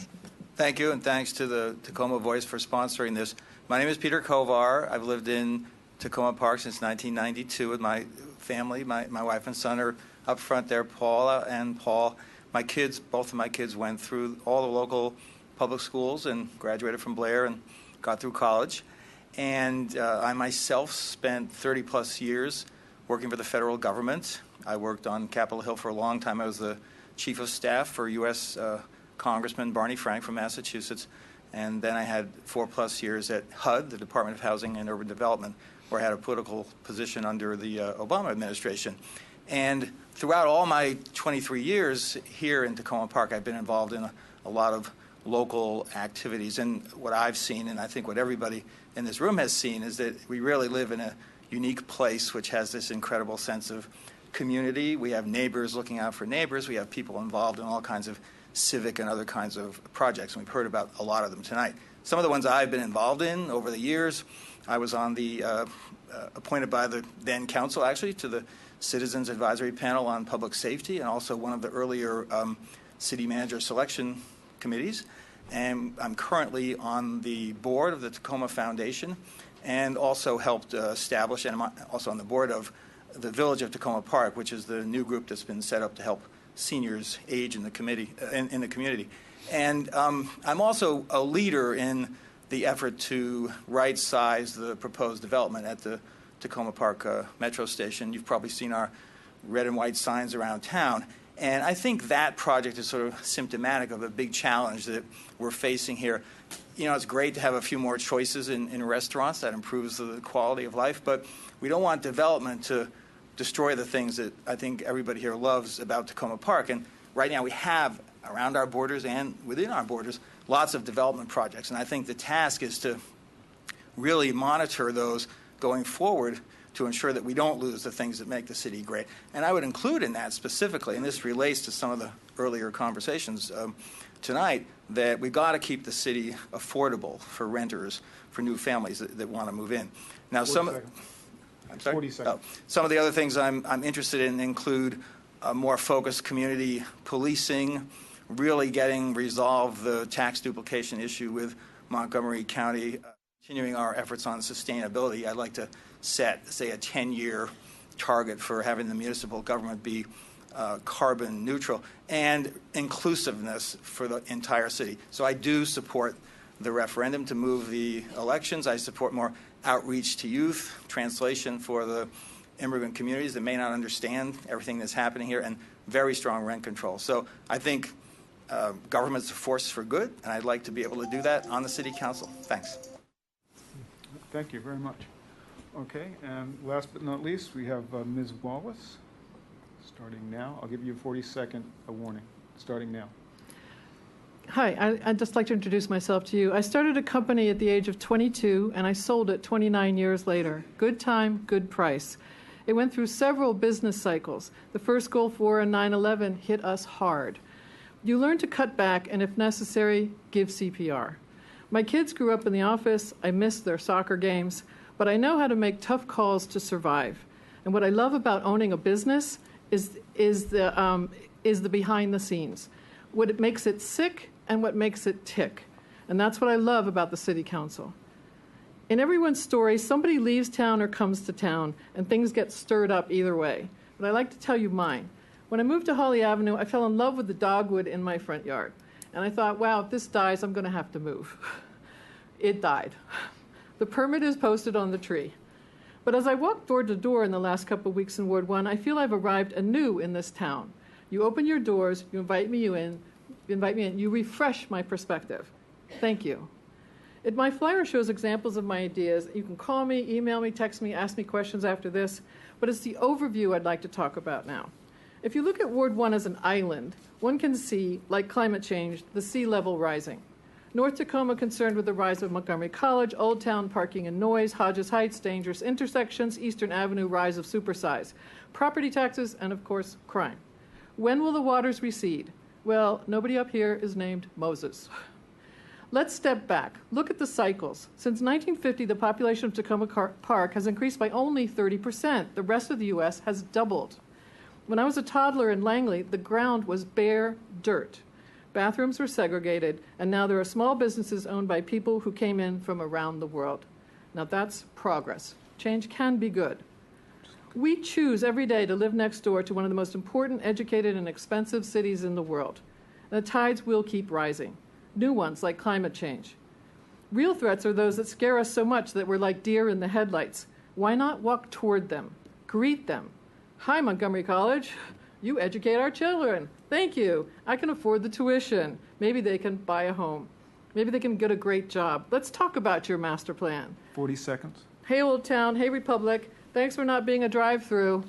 Thank you, and thanks to the Takoma Voice for sponsoring this. My name is Peter Kovar. I've lived in Takoma Park since 1992 with my family. My wife and son are up front there, Paula and Paul. My kids, both of my kids went through all the local public schools and graduated from Blair and got through college. And I myself spent 30-plus years working for the federal government. I worked on Capitol Hill for a long time. I was the chief of staff for U.S. Congressman Barney Frank from Massachusetts. And then I had 4+ years at HUD, the Department of Housing and Urban Development, where I had a political position under the Obama administration. And throughout all my 23 years here in Takoma Park, I've been involved in a lot of local activities. And what I've seen, and I think what everybody in this room has seen, is that we really live in a unique place which has this incredible sense of community. We have neighbors looking out for neighbors. We have people involved in all kinds of civic and other kinds of projects, and we've heard about a lot of them tonight. Some of the ones I've been involved in over the years, I was on the appointed by the then council, actually, to the Citizens Advisory Panel on Public Safety, and also one of the earlier city manager selection committees. And I'm currently on the board of the Takoma Foundation, and also helped establish, and I'm also on the board of the Village of Takoma Park, which is the new group that's been set up to help seniors age in the committee in the community. And I'm also a leader in the effort to right-size the proposed development at the Takoma Park Metro Station. You've probably seen our red and white signs around town. And I think that project is sort of symptomatic of a big challenge that we're facing here. You know, it's great to have a few more choices in restaurants. That improves the quality of life. But we don't want development to destroy the things that I think everybody here loves about Takoma Park. And right now we have, around our borders and within our borders, lots of development projects. And I think the task is to really monitor those going forward to ensure that we don't lose the things that make the city great. And I would include in that specifically, and this relates to some of the earlier conversations tonight, that we've got to keep the city affordable for renters, for new families that want to move in. Now, some of the other things I'm interested in include a more focused community policing, really getting resolved the tax duplication issue with Montgomery County, continuing our efforts on sustainability. I'd like to set, say, a 10-year target for having the municipal government be carbon neutral, and inclusiveness for the entire city. So I do support the referendum to move the elections. I support more outreach to youth, translation for the immigrant communities that may not understand everything that's happening here, and very strong rent control. So I think government's a force for good, and I'd like to be able to do that on the city council. Thanks. Thank you very much. Okay, and last but not least, we have Ms. Wallace, starting now. I'll give you a 40-second warning, starting now. Hi, I'd just like to introduce myself to you. I started a company at the age of 22, and I sold it 29 years later. Good time, good price. It went through several business cycles. The first Gulf War and 9/11 hit us hard. You learn to cut back, and if necessary, give CPR. My kids grew up in the office. I missed their soccer games, but I know how to make tough calls to survive. And what I love about owning a business is the behind the scenes. What it makes it sick and what makes it tick. And that's what I love about the City Council. In everyone's story, somebody leaves town or comes to town, and things get stirred up either way. But I like to tell you mine. When I moved to Holly Avenue, I fell in love with the dogwood in my front yard. And I thought, wow, if this dies, I'm going to have to move. It died. The permit is posted on the tree. But as I walk door to door in the last couple of weeks in Ward 1, I feel I've arrived anew in this town. You open your doors, you invite me in, you refresh my perspective. Thank you. My flyer shows examples of my ideas. You can call me, email me, text me, ask me questions after this, but it's the overview I'd like to talk about now. If you look at Ward 1 as an island, one can see, like climate change, the sea level rising. North Tacoma concerned with the rise of Montgomery College, Old Town parking and noise, Hodges Heights, dangerous intersections, Eastern Avenue, rise of supersize, property taxes, and of course, crime. When will the waters recede? Well, nobody up here is named Moses. Let's step back. Look at the cycles. Since 1950, the population of Takoma Park has increased by only 30%. The rest of the U.S. has doubled. When I was a toddler in Langley, the ground was bare dirt. Bathrooms were segregated, and now there are small businesses owned by people who came in from around the world. Now that's progress. Change can be good. We choose every day to live next door to one of the most important, educated, and expensive cities in the world. And the tides will keep rising. New ones like climate change. Real threats are those that scare us so much that we're like deer in the headlights. Why not walk toward them? Greet them. Hi, Montgomery College. You educate our children. Thank you. I can afford the tuition. Maybe they can buy a home. Maybe they can get a great job. Let's talk about your master plan. 40 seconds. Hey, Old Town. Hey, Republic. Thanks for not being a drive-through.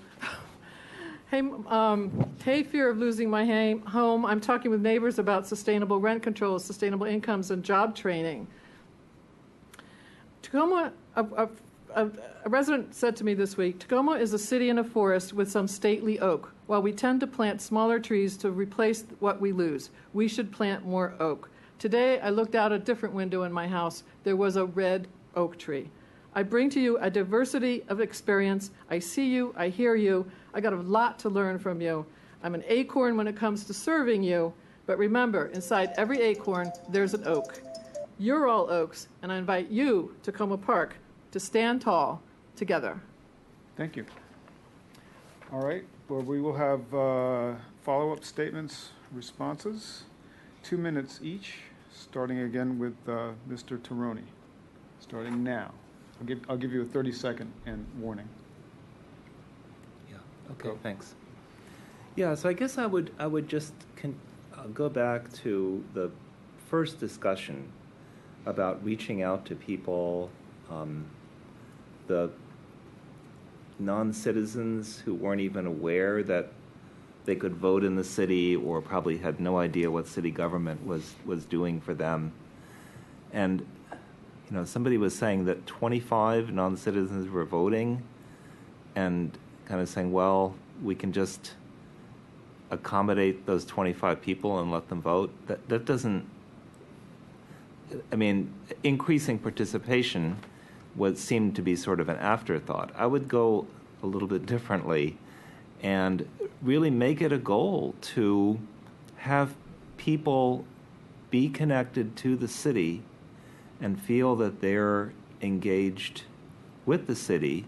Hey, fear of losing my home. I'm talking with neighbors about sustainable rent control, sustainable incomes, and job training. Takoma, a resident said to me this week, Takoma is a city in a forest with some stately oak. While we tend to plant smaller trees to replace what we lose, we should plant more oak. Today, I looked out a different window in my house. There was a red oak tree. I bring to you a diversity of experience. I see you. I hear you. I got a lot to learn from you. I'm an acorn when it comes to serving you, but remember, inside every acorn, there's an oak. You're all oaks, and I invite you, Takoma Park, to stand tall together. Thank you. All right, well, we will have follow-up statements, responses, 2 minutes each, starting again with Mr. Tironi, starting now. I'll give you a 30-second and warning. Yeah. Okay. Thanks. Yeah. So I guess I would just go back to the first discussion about reaching out to people, the non-citizens who weren't even aware that they could vote in the city or probably had no idea what city government was doing for them. And somebody was saying that 25 non-citizens were voting and kind of saying, well, we can just accommodate those 25 people and let them vote. That doesn't, increasing participation would seem to be sort of an afterthought. I would go a little bit differently and really make it a goal to have people be connected to the city and feel that they're engaged with the city,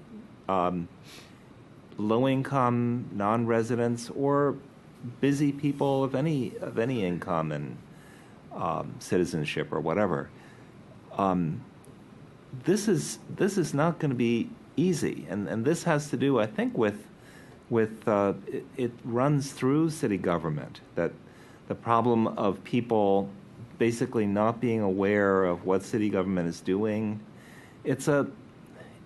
low-income, non-residents, or busy people of any income and citizenship or whatever. This is not going to be easy, and this has to do, I think, with it runs through city government, that the problem of people basically not being aware of what city government is doing. It's a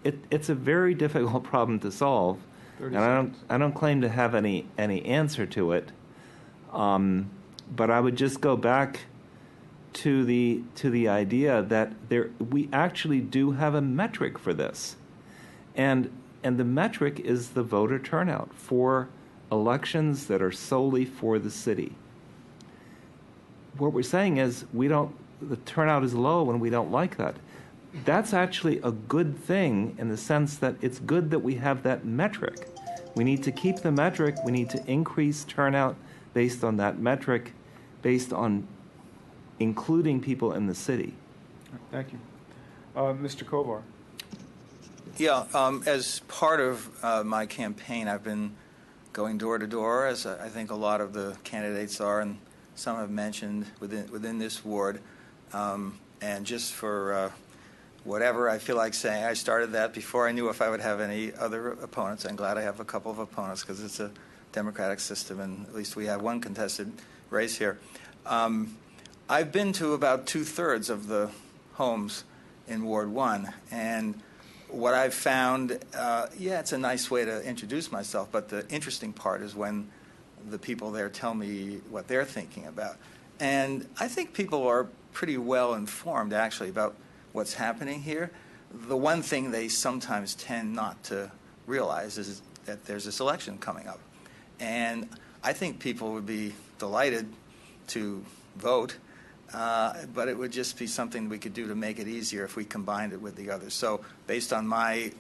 very difficult problem to solve, and I don't claim to have any answer to it. But I would just go back to the idea that we actually do have a metric for this, and the metric is the voter turnout for elections that are solely for the city. What we're saying is the turnout is low and we don't like that. That's actually a good thing in the sense that it's good that we have that metric. We need to keep the metric. We need to increase turnout based on that metric, based on including people in the city. Thank you. Mr. Kovar. Yeah, as part of my campaign, I've been going door to door, as I think a lot of the candidates are, and some have mentioned within this ward. And just for whatever I feel like saying, I started that before I knew if I would have any other opponents. I'm glad I have a couple of opponents because it's a democratic system, and at least we have one contested race here. I've been to about 2/3 of the homes in Ward 1, and what I've found, it's a nice way to introduce myself, but the interesting part is when the people there tell me what they're thinking about. And I think people are pretty well informed, actually, about what's happening here. The one thing they sometimes tend not to realize is that there's this election coming up. And I think people would be delighted to vote, but it would just be something we could do to make it easier if we combined it with the others. So based on my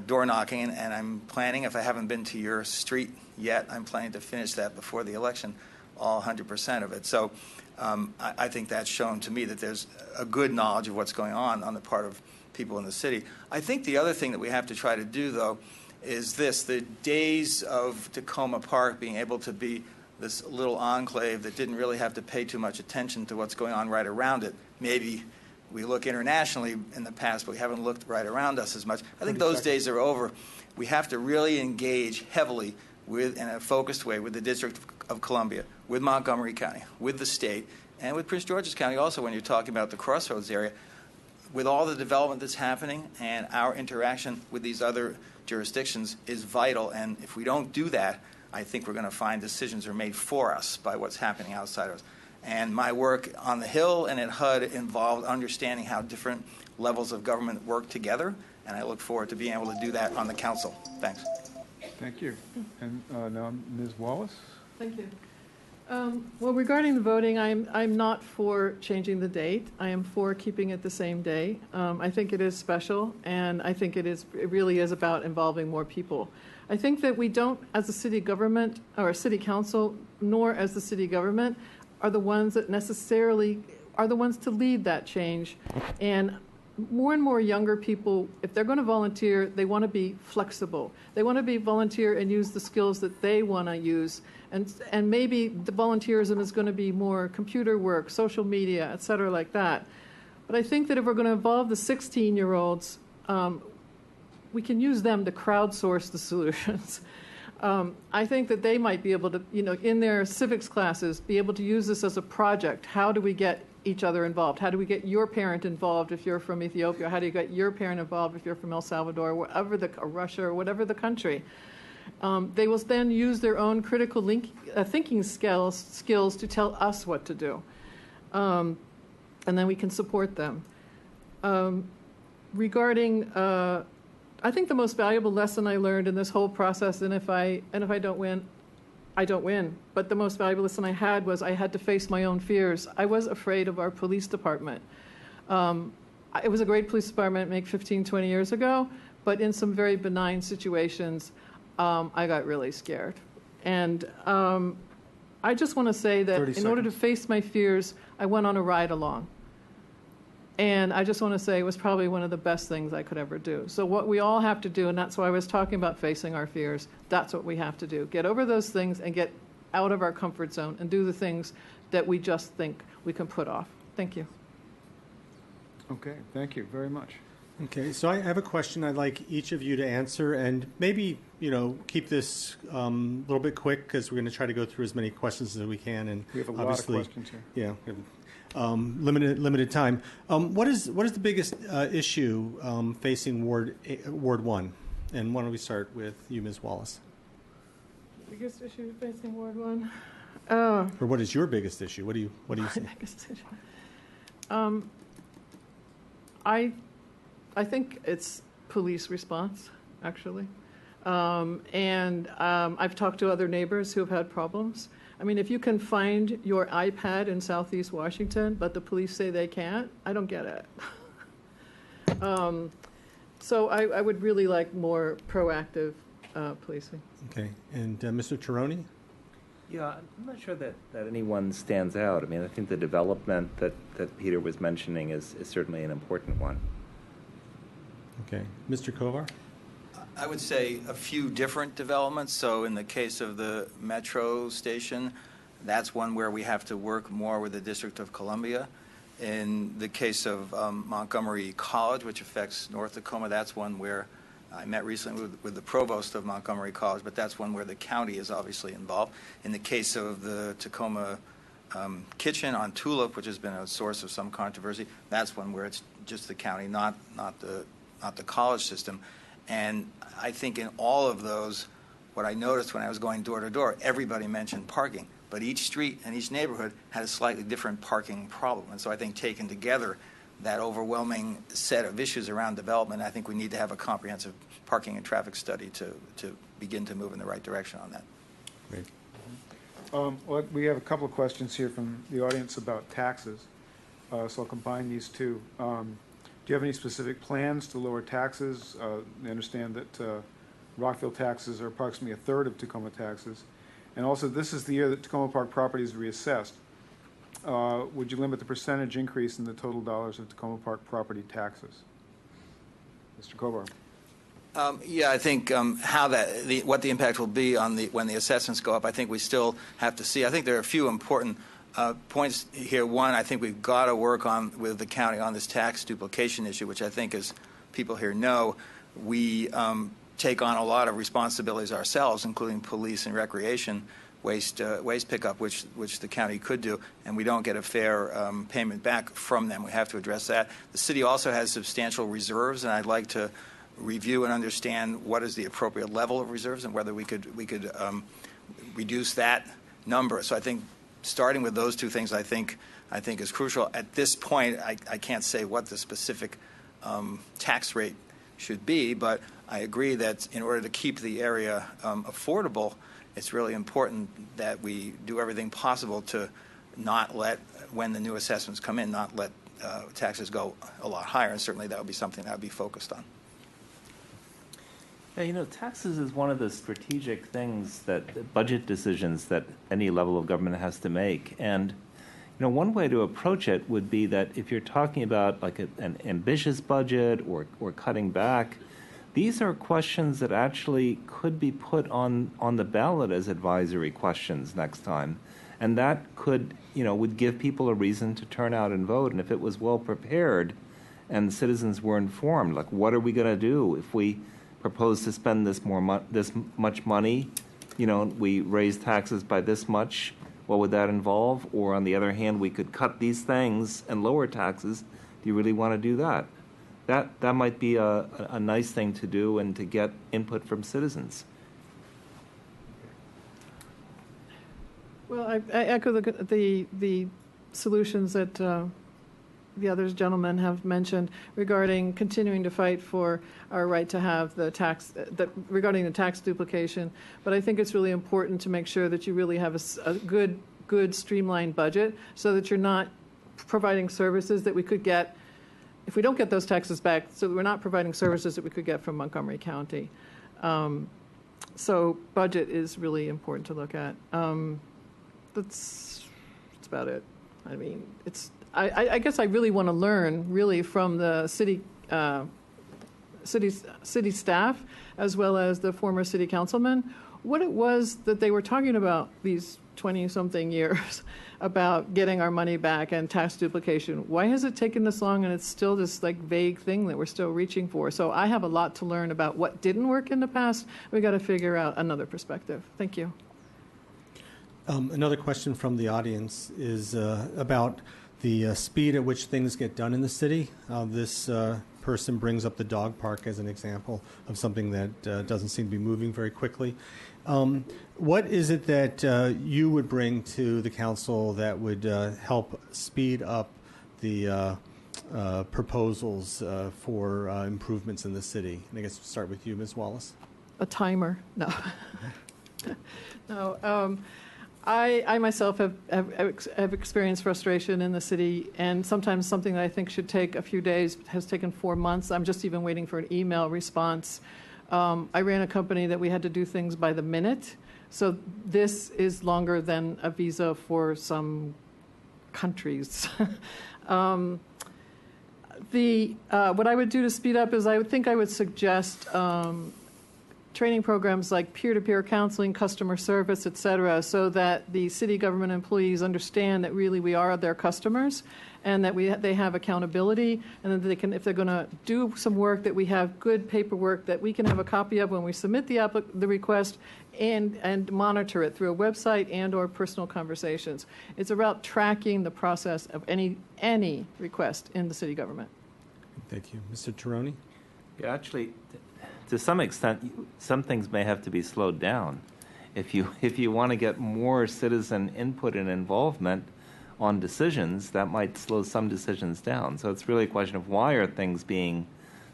door knocking, and I'm planning, if I haven't been to your street yet, I'm planning to finish that before the election, all 100% of it. So I think that's shown to me that there's a good knowledge of what's going on the part of people in the city. I think the other thing that we have to try to do, though, is this: the days of Takoma Park being able to be this little enclave that didn't really have to pay too much attention to what's going on right around it. Maybe we look internationally in the past, but we haven't looked right around us as much. I think those days are over. We have to really engage heavily in a focused way with the District of Columbia, with Montgomery County, with the state, and with Prince George's County also when you're talking about the Crossroads area, with all the development that's happening, and our interaction with these other jurisdictions is vital. And if we don't do that, I think we're going to find decisions are made for us by what's happening outside of us. And my work on the Hill and at HUD involved understanding how different levels of government work together, and I look forward to being able to do that on the council. Thanks. Thank you. And now Ms. Wallace. Thank you. Well, regarding the voting, I'm not for changing the date. I am for keeping it the same day. I think it is special, and I think it really is about involving more people. I think that we don't, as a city government or a city council, nor as the city government, are the ones that necessarily are the ones to lead that change. And more younger people, if they're going to volunteer, they want to be flexible. They want to be volunteer and use the skills that they want to use. And maybe the volunteerism is going to be more computer work, social media, et cetera, like that. But I think that if we're going to involve the 16-year-olds, we can use them to crowdsource the solutions. I think that they might be able to, in their civics classes, be able to use this as a project. How do we get each other involved? How do we get your parent involved if you're from Ethiopia? How do you get your parent involved if you're from El Salvador, or Russia, or whatever the country? They will then use their own critical thinking skills to tell us what to do. And then we can support them. Regarding, I think the most valuable lesson I learned in this whole process, and if I don't win, I don't win. But the most valuable lesson I had was I had to face my own fears. I was afraid of our police department. It was a great police department maybe 15, 20 years ago, but in some very benign situations, I got really scared. And I just want to say that in order to face my fears, I went on a ride-along. And I just want to say it was probably one of the best things I could ever do. So what we all have to do, and that's why I was talking about facing our fears, that's what we have to do. Get over those things and get out of our comfort zone and do the things that we just think we can put off. Thank you. Okay, thank you very much. Okay, so I have a question I'd like each of you to answer, and maybe, keep this a little bit quick because we're going to try to go through as many questions as we can. And We have a lot of obviously, questions here. Yeah, we have, limited time. What is the biggest issue facing Ward 1? And why don't we start with you, Ms. Wallace? Biggest issue facing Ward 1? Or what is your biggest issue? What do you see? Biggest issue. I think it's police response, actually. And I've talked to other neighbors who have had problems. I mean, if you can find your iPad in Southeast Washington, but the police say they can't, I don't get it. So I would really like more proactive policing. Okay, and Mr. Tironi? Yeah, I'm not sure that anyone stands out. I mean, I think the development that Peter was mentioning is certainly an important one. Okay, Mr. Kovar? I would say a few different developments. So in the case of the metro station, that's one where we have to work more with the District of Columbia. In the case of Montgomery College, which affects North Tacoma, that's one where I met recently with the provost of Montgomery College, but that's one where the county is obviously involved. In the case of the Takoma kitchen on Tulip, which has been a source of some controversy, that's one where it's just the county, not the college system. And I think in all of those, what I noticed when I was going door to door, everybody mentioned parking, but each street and each neighborhood had a slightly different parking problem. And so I think taken together, that overwhelming set of issues around development, I think we need to have a comprehensive parking and traffic study to begin to move in the right direction on that. Great. Well, we have a couple of questions here from the audience about taxes, so I'll combine these two. Do you have any specific plans to lower taxes? I understand that Rockville taxes are approximately a third of Tacoma taxes. And also, this is the year that Takoma Park property is reassessed. Would you limit the percentage increase in the total dollars of Takoma Park property taxes? Mr. Kovar. Yeah, I think what the impact will be on when the assessments go up, I think we still have to see. I think there are a few important points here. One, I think we've got to work with the county on this tax duplication issue, which I think, as people here know, we take on a lot of responsibilities ourselves, including police and recreation waste pickup, which the county could do, and we don't get a fair payment back from them. We have to address that. The city also has substantial reserves, and I'd like to review and understand what is the appropriate level of reserves and whether we could reduce that number. So I think starting with those two things, I think is crucial. At this point, I can't say what the specific tax rate should be, but I agree that in order to keep the area affordable, it's really important that we do everything possible to not let, when the new assessments come in, not let taxes go a lot higher, and certainly that would be something that would be focused on. Yeah, taxes is one of the strategic things budget decisions that any level of government has to make. And, one way to approach it would be that if you're talking about like an ambitious budget or cutting back, these are questions that actually could be put on the ballot as advisory questions next time. And that could, would give people a reason to turn out and vote. And if it was well prepared and the citizens were informed, like, what are we going to do if we propose to spend this much money, we raise taxes by this much, what would that involve? Or on the other hand, we could cut these things and lower taxes. Do you really want to do that? That might be a nice thing to do and to get input from citizens. Well, I echo the solutions that the other gentlemen have mentioned regarding continuing to fight for our right to have the tax, regarding the tax duplication. But I think it's really important to make sure that you really have a good streamlined budget so that you're not providing services that we could get if we don't get those taxes back, so we're not providing services that we could get from Montgomery County. So budget is really important to look at. That's about it. I mean, I guess I really want to learn really from the city staff as well as the former city councilmen what it was that they were talking about these 20-something years about getting our money back and tax duplication. Why has it taken this long and it's still this like vague thing that we're still reaching for? So I have a lot to learn about what didn't work in the past. We got to figure out another perspective. Thank you. Another question from the audience is about the speed at which things get done in the city. This person brings up the dog park as an example of something that doesn't seem to be moving very quickly. What is it that you would bring to the council that would help speed up the proposals for improvements in the city? And I guess we'll start with you, Ms. Wallace. A timer? No. No. I myself have experienced frustration in the city, and sometimes something that I think should take a few days has taken 4 months. I'm just even waiting for an email response. I ran a company that we had to do things by the minute, so this is longer than a visa for some countries. What I would do to speed up is I would suggest training programs like peer-to-peer counseling, customer service, et cetera, so that the city government employees understand that really we are their customers and that they have accountability, and that they can, if they're going to do some work, that we have good paperwork that we can have a copy of when we submit the request and monitor it through a website and or personal conversations. It's about tracking the process of any request in the city government. Thank you. Mr. Tironi? Yeah, actually, to some extent, some things may have to be slowed down. If you want to get more citizen input and involvement on decisions, that might slow some decisions down. So it's really a question of why are things being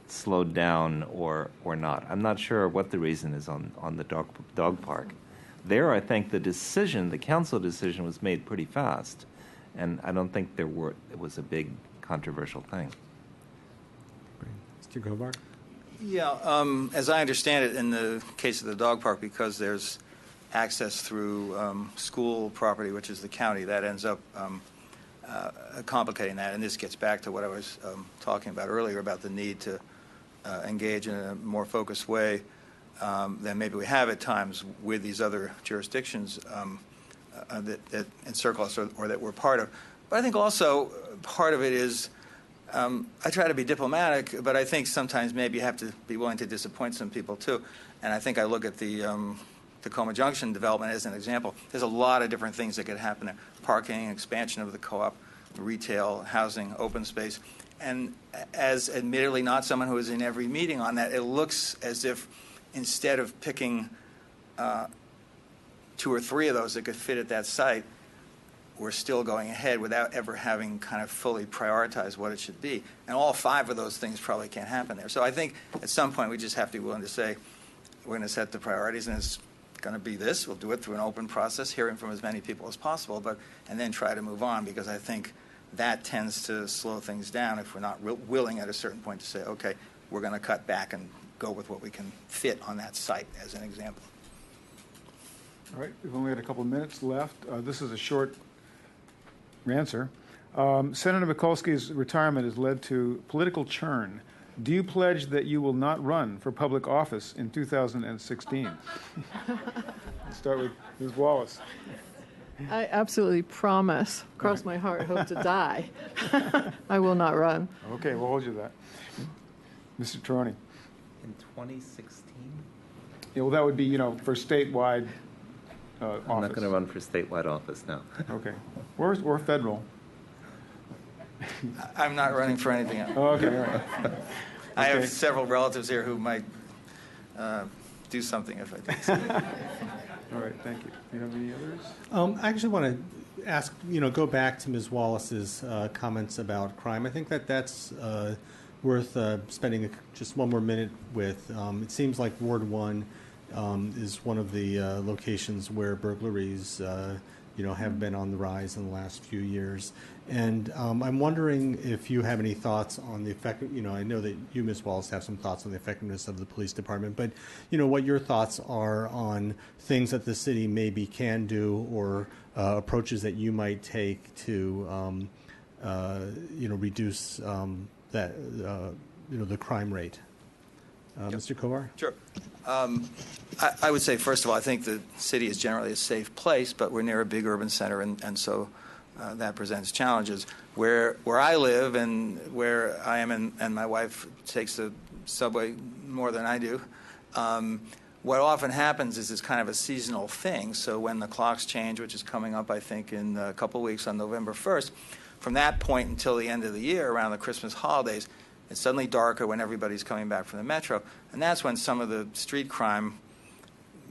slowed down or not. I'm not sure what the reason is on the dog park. There, I think the council decision was made pretty fast, and I don't think it was a big controversial thing. Mr. Govar? Yeah, as I understand it, in the case of the dog park, because there's access through school property, which is the county, that ends up complicating that. And this gets back to what I was talking about earlier about the need to engage in a more focused way than maybe we have at times with these other jurisdictions that encircle us or that we're part of. But I think also part of it is I try to be diplomatic, but I think sometimes maybe you have to be willing to disappoint some people too. And I think I look at the Takoma Junction development as an example. There's a lot of different things that could happen there. Parking, expansion of the co-op, retail, housing, open space. And as admittedly not someone who is in every meeting on that, it looks as if instead of picking 2 or 3 of those that could fit at that site, we're still going ahead without ever having kind of fully prioritized what it should be. And all 5 of those things probably can't happen there. So I think at some point we just have to be willing to say, we're going to set the priorities, and it's going to be this. We'll do it through an open process, hearing from as many people as possible, and then try to move on, because I think that tends to slow things down if we're not willing at a certain point to say, okay, we're going to cut back and go with what we can fit on that site, as an example. All right, we've only got a couple of minutes left. This is a short answer. Senator Mikulski's retirement has led to political churn. Do you pledge that you will not run for public office in 2016? Let's start with Ms. Wallace. I absolutely promise, cross my heart, hope to die, I will not run. Okay, we'll hold you to that. Mr. Tironi. In 2016? Yeah, well, that would be, for statewide office. I'm not going to run for statewide office now. Okay. Or federal. I'm not running for anything else. Oh, okay, all right. I have several relatives here who might do something if I did so. All right, thank you. Do you have any others? I actually want to ask, go back to Ms. Wallace's comments about crime. I think that's worth spending just one more minute with. It seems like Ward 1 is one of the locations where burglaries, have been on the rise in the last few years. And I'm wondering if you have any thoughts on the effect. I know that you, Ms. Wallace, have some thoughts on the effectiveness of the police department, but what your thoughts are on things that the city maybe can do, or approaches that you might take to, reduce the crime rate. Mr. Kovar? Sure. I would say, first of all, I think the city is generally a safe place, but we're near a big urban center, and so that presents challenges. Where I live and where I am, and my wife takes the subway more than I do, what often happens is it's kind of a seasonal thing. So when the clocks change, which is coming up, I think, in a couple of weeks on November 1st, from that point until the end of the year, around the Christmas holidays, it's suddenly darker when everybody's coming back from the metro. And that's when some of the street crime,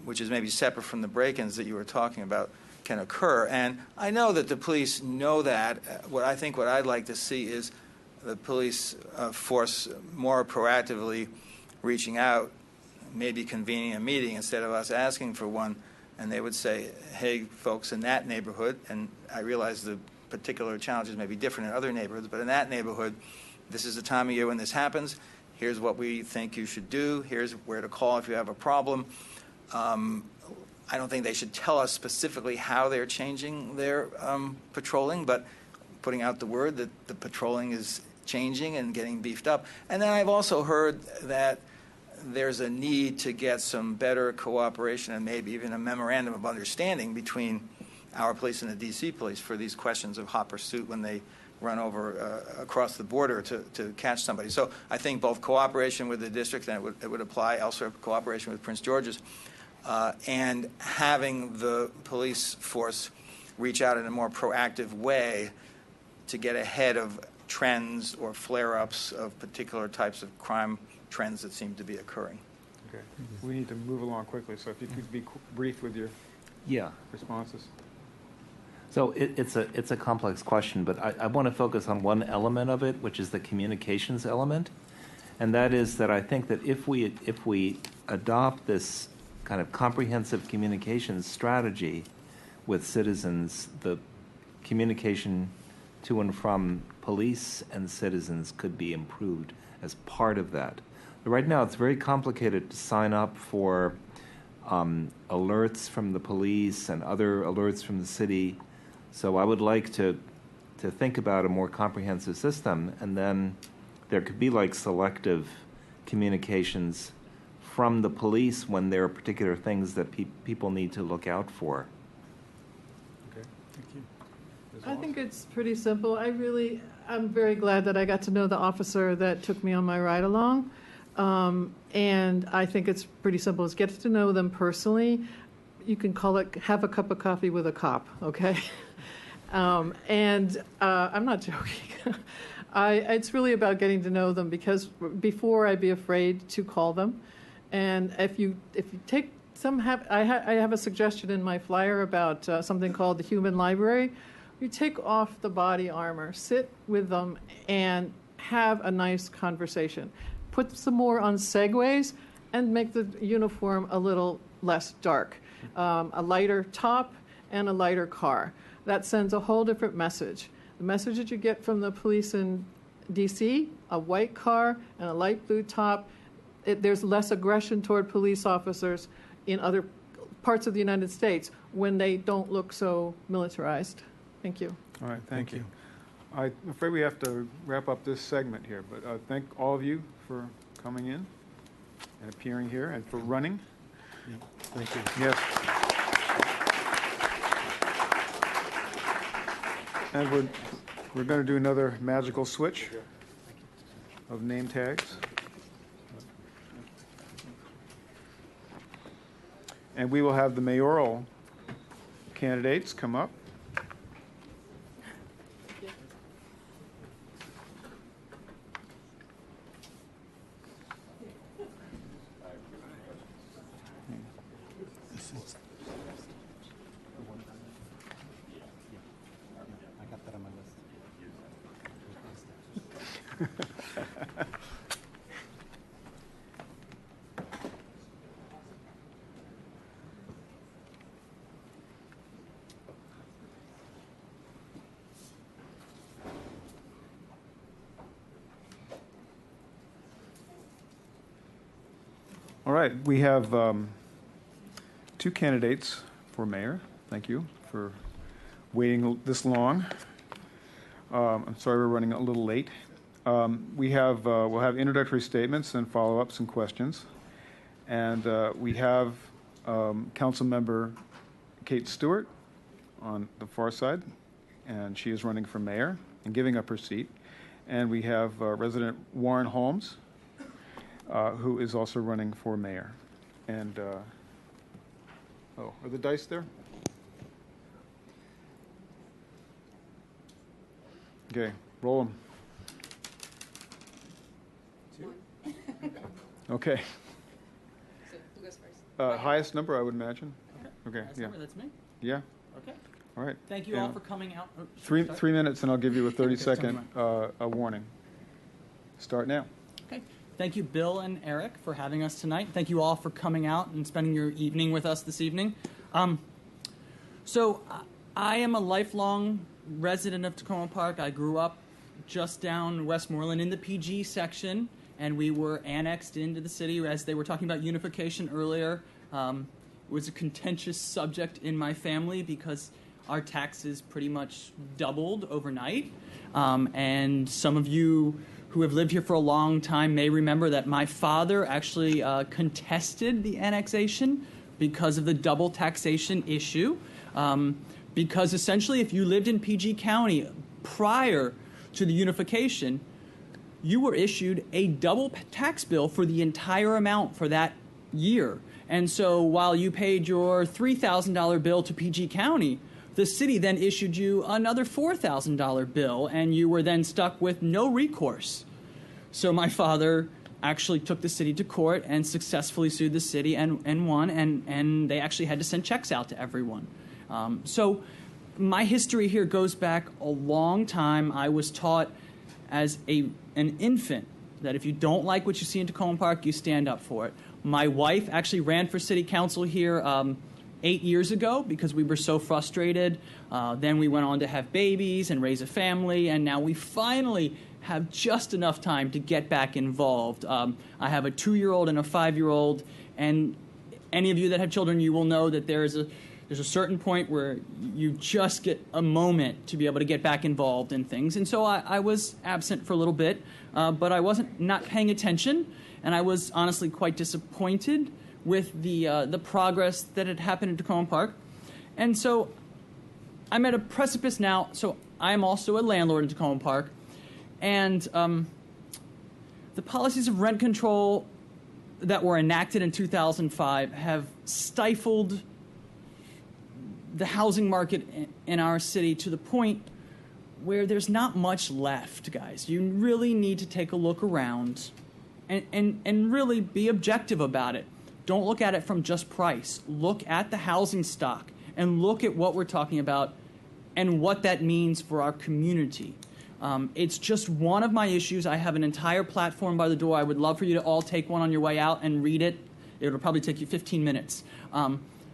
which is maybe separate from the break-ins that you were talking about, can occur. And I know that the police know that. What I'd like to see is the police force more proactively reaching out, maybe convening a meeting instead of us asking for one. And they would say, hey, folks, in that neighborhood, and I realize the particular challenges may be different in other neighborhoods, but in that neighborhood, this is the time of year when this happens. Here's what we think you should do. Here's where to call if you have a problem. I don't think they should tell us specifically how they're changing their patrolling, but putting out the word that the patrolling is changing and getting beefed up. And then I've also heard that there's a need to get some better cooperation and maybe even a memorandum of understanding between our police and the D.C. police for these questions of hot pursuit when they run over across the border to catch somebody. So I think both cooperation with the district, and it would apply elsewhere, cooperation with Prince George's, and having the police force reach out in a more proactive way to get ahead of trends or flare-ups of particular types of crime trends that seem to be occurring. Okay. We need to move along quickly, so if you could be brief with your responses. So it's a complex question, but I want to focus on one element of it, which is the communications element, and that is that I think that if we adopt this kind of comprehensive communications strategy with citizens, the communication to and from police and citizens could be improved as part of that. But right now, it's very complicated to sign up for alerts from the police and other alerts from the city. So I would like to think about a more comprehensive system, and then there could be like selective communications from the police when there are particular things that people need to look out for. Okay, thank you. I think it's pretty simple. I'm very glad that I got to know the officer that took me on my ride along. And I think it's pretty simple. It's get to know them personally. You can call it have a cup of coffee with a cop, okay? And I'm not joking. It's really about getting to know them, because before I'd be afraid to call them. And if you take I have a suggestion in my flyer about something called the Human Library. You take off the body armor, sit with them, and have a nice conversation. Put some more on segues and make the uniform a little less dark. A lighter top and a lighter car. That sends a whole different message. The message that you get from the police in D.C., a white car and a light blue top, there's less aggression toward police officers in other parts of the United States when they don't look so militarized. Thank you. All right, thank you. I'm afraid we have to wrap up this segment here, but thank all of you for coming in and appearing here and for running. Yeah, thank you. Yes. And we're going to do another magical switch of name tags. And we will have the mayoral candidates come up. All right, we have two candidates for mayor. Thank you for waiting this long. I'm sorry we're running a little late. We'll have introductory statements and follow-ups and questions. And we have Councilmember Kate Stewart on the far side, and she is running for mayor and giving up her seat. And we have resident Warren Holmes, who is also running for mayor. And, are the dice there? Okay, roll them. Okay. So who goes first? Highest number, I would imagine. Okay, Highest yeah. number, that's me. Yeah, Okay. all right. Thank you all for coming out. Oh, Three sorry. minutes, and I'll give you a 30-second Okay, a warning. Start now. Okay. Thank you, Bill and Eric, for having us tonight. Thank you all for coming out and spending your evening with us this evening. So I am a lifelong resident of Takoma Park. I grew up just down Westmoreland in the PG section, and we were annexed into the city. As they were talking about unification earlier, it was a contentious subject in my family because our taxes pretty much doubled overnight. And some of you who have lived here for a long time may remember that my father actually contested the annexation because of the double taxation issue. Because essentially, if you lived in PG County prior to the unification, you were issued a double tax bill for the entire amount for that year. And so while you paid your $3,000 bill to PG County, the city then issued you another $4,000 bill, and you were then stuck with no recourse. So my father actually took the city to court and successfully sued the city and won, and they actually had to send checks out to everyone. So my history here goes back a long time. I was taught as an infant that if you don't like what you see in Takoma Park, you stand up for it. My wife actually ran for city council here 8 years ago because we were so frustrated. Then we went on to have babies and raise a family, and now we finally have just enough time to get back involved. I have a 2-year-old and a 5-year-old, and any of you that have children, you will know that there's a certain point where you just get a moment to be able to get back involved in things. And so I was absent for a little bit, but I wasn't not paying attention, and I was honestly quite disappointed with the progress that had happened in Takoma Park. And so I'm at a precipice now. So I'm also a landlord in Takoma Park, and the policies of rent control that were enacted in 2005 have stifled the housing market in our city to the point where there's not much left, guys. You really need to take a look around and really be objective about it. Don't look at it from just price. Look at the housing stock and look at what we're talking about and what that means for our community. It's just one of my issues. I have an entire platform by the door. I would love for you to all take one on your way out and read it. It'll probably take you 15 minutes.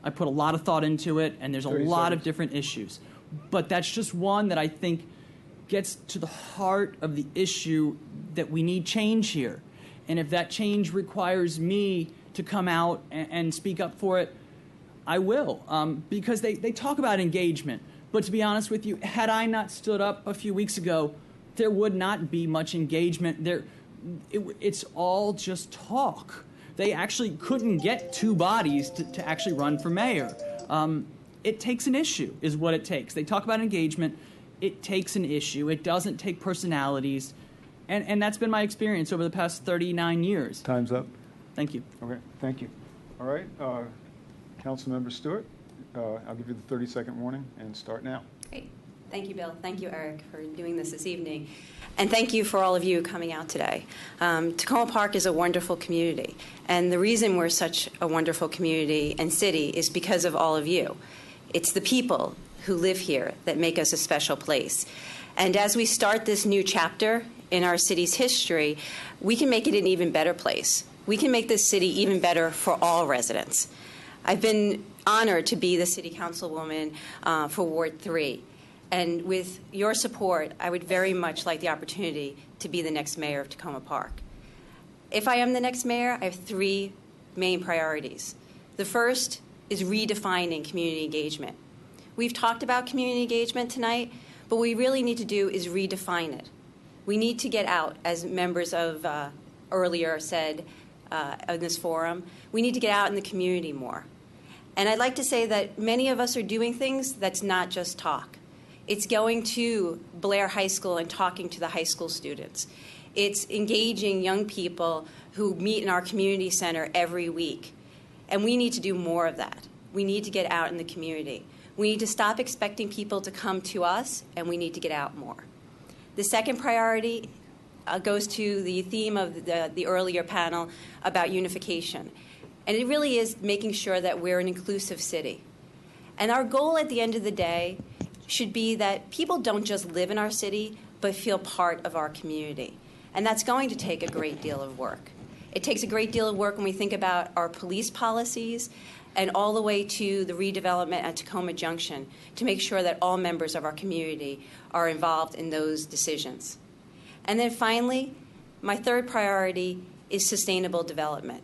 I put a lot of thought into it, and there's a lot of different issues. But that's just one that I think gets to the heart of the issue that we need change here. And if that change requires me to come out and speak up for it, I will. Because they talk about engagement. But to be honest with you, had I not stood up a few weeks ago, there would not be much engagement. It's all just talk. They actually couldn't get 2 bodies to actually run for mayor. It takes an issue, is what it takes. They talk about engagement. It takes an issue. It doesn't take personalities. And that's been my experience over the past 39 years. Time's up. Thank you. Okay, thank you. All right, Councilmember Stewart, I'll give you the 30-second warning and start now. Great. Thank you, Bill. Thank you, Eric, for doing this evening. And thank you for all of you coming out today. Takoma Park is a wonderful community. And the reason we're such a wonderful community and city is because of all of you. It's the people who live here that make us a special place. And as we start this new chapter in our city's history, we can make it an even better place. We can make this city even better for all residents. I've been honored to be the city councilwoman for Ward 3. And with your support, I would very much like the opportunity to be the next mayor of Takoma Park. If I am the next mayor, I have 3 main priorities. The first is redefining community engagement. We've talked about community engagement tonight, but what we really need to do is redefine it. We need to get out, as members of earlier said in this forum, we need to get out in the community more. And I'd like to say that many of us are doing things that's not just talk. It's going to Blair High School and talking to the high school students. It's engaging young people who meet in our community center every week. And we need to do more of that. We need to get out in the community. We need to stop expecting people to come to us, and we need to get out more. The second priority goes to the theme of the earlier panel about unification. And it really is making sure that we're an inclusive city. And our goal at the end of the day should be that people don't just live in our city, but feel part of our community. And that's going to take a great deal of work. It takes a great deal of work when we think about our police policies and all the way to the redevelopment at Takoma Junction to make sure that all members of our community are involved in those decisions. And then finally, my third priority is sustainable development.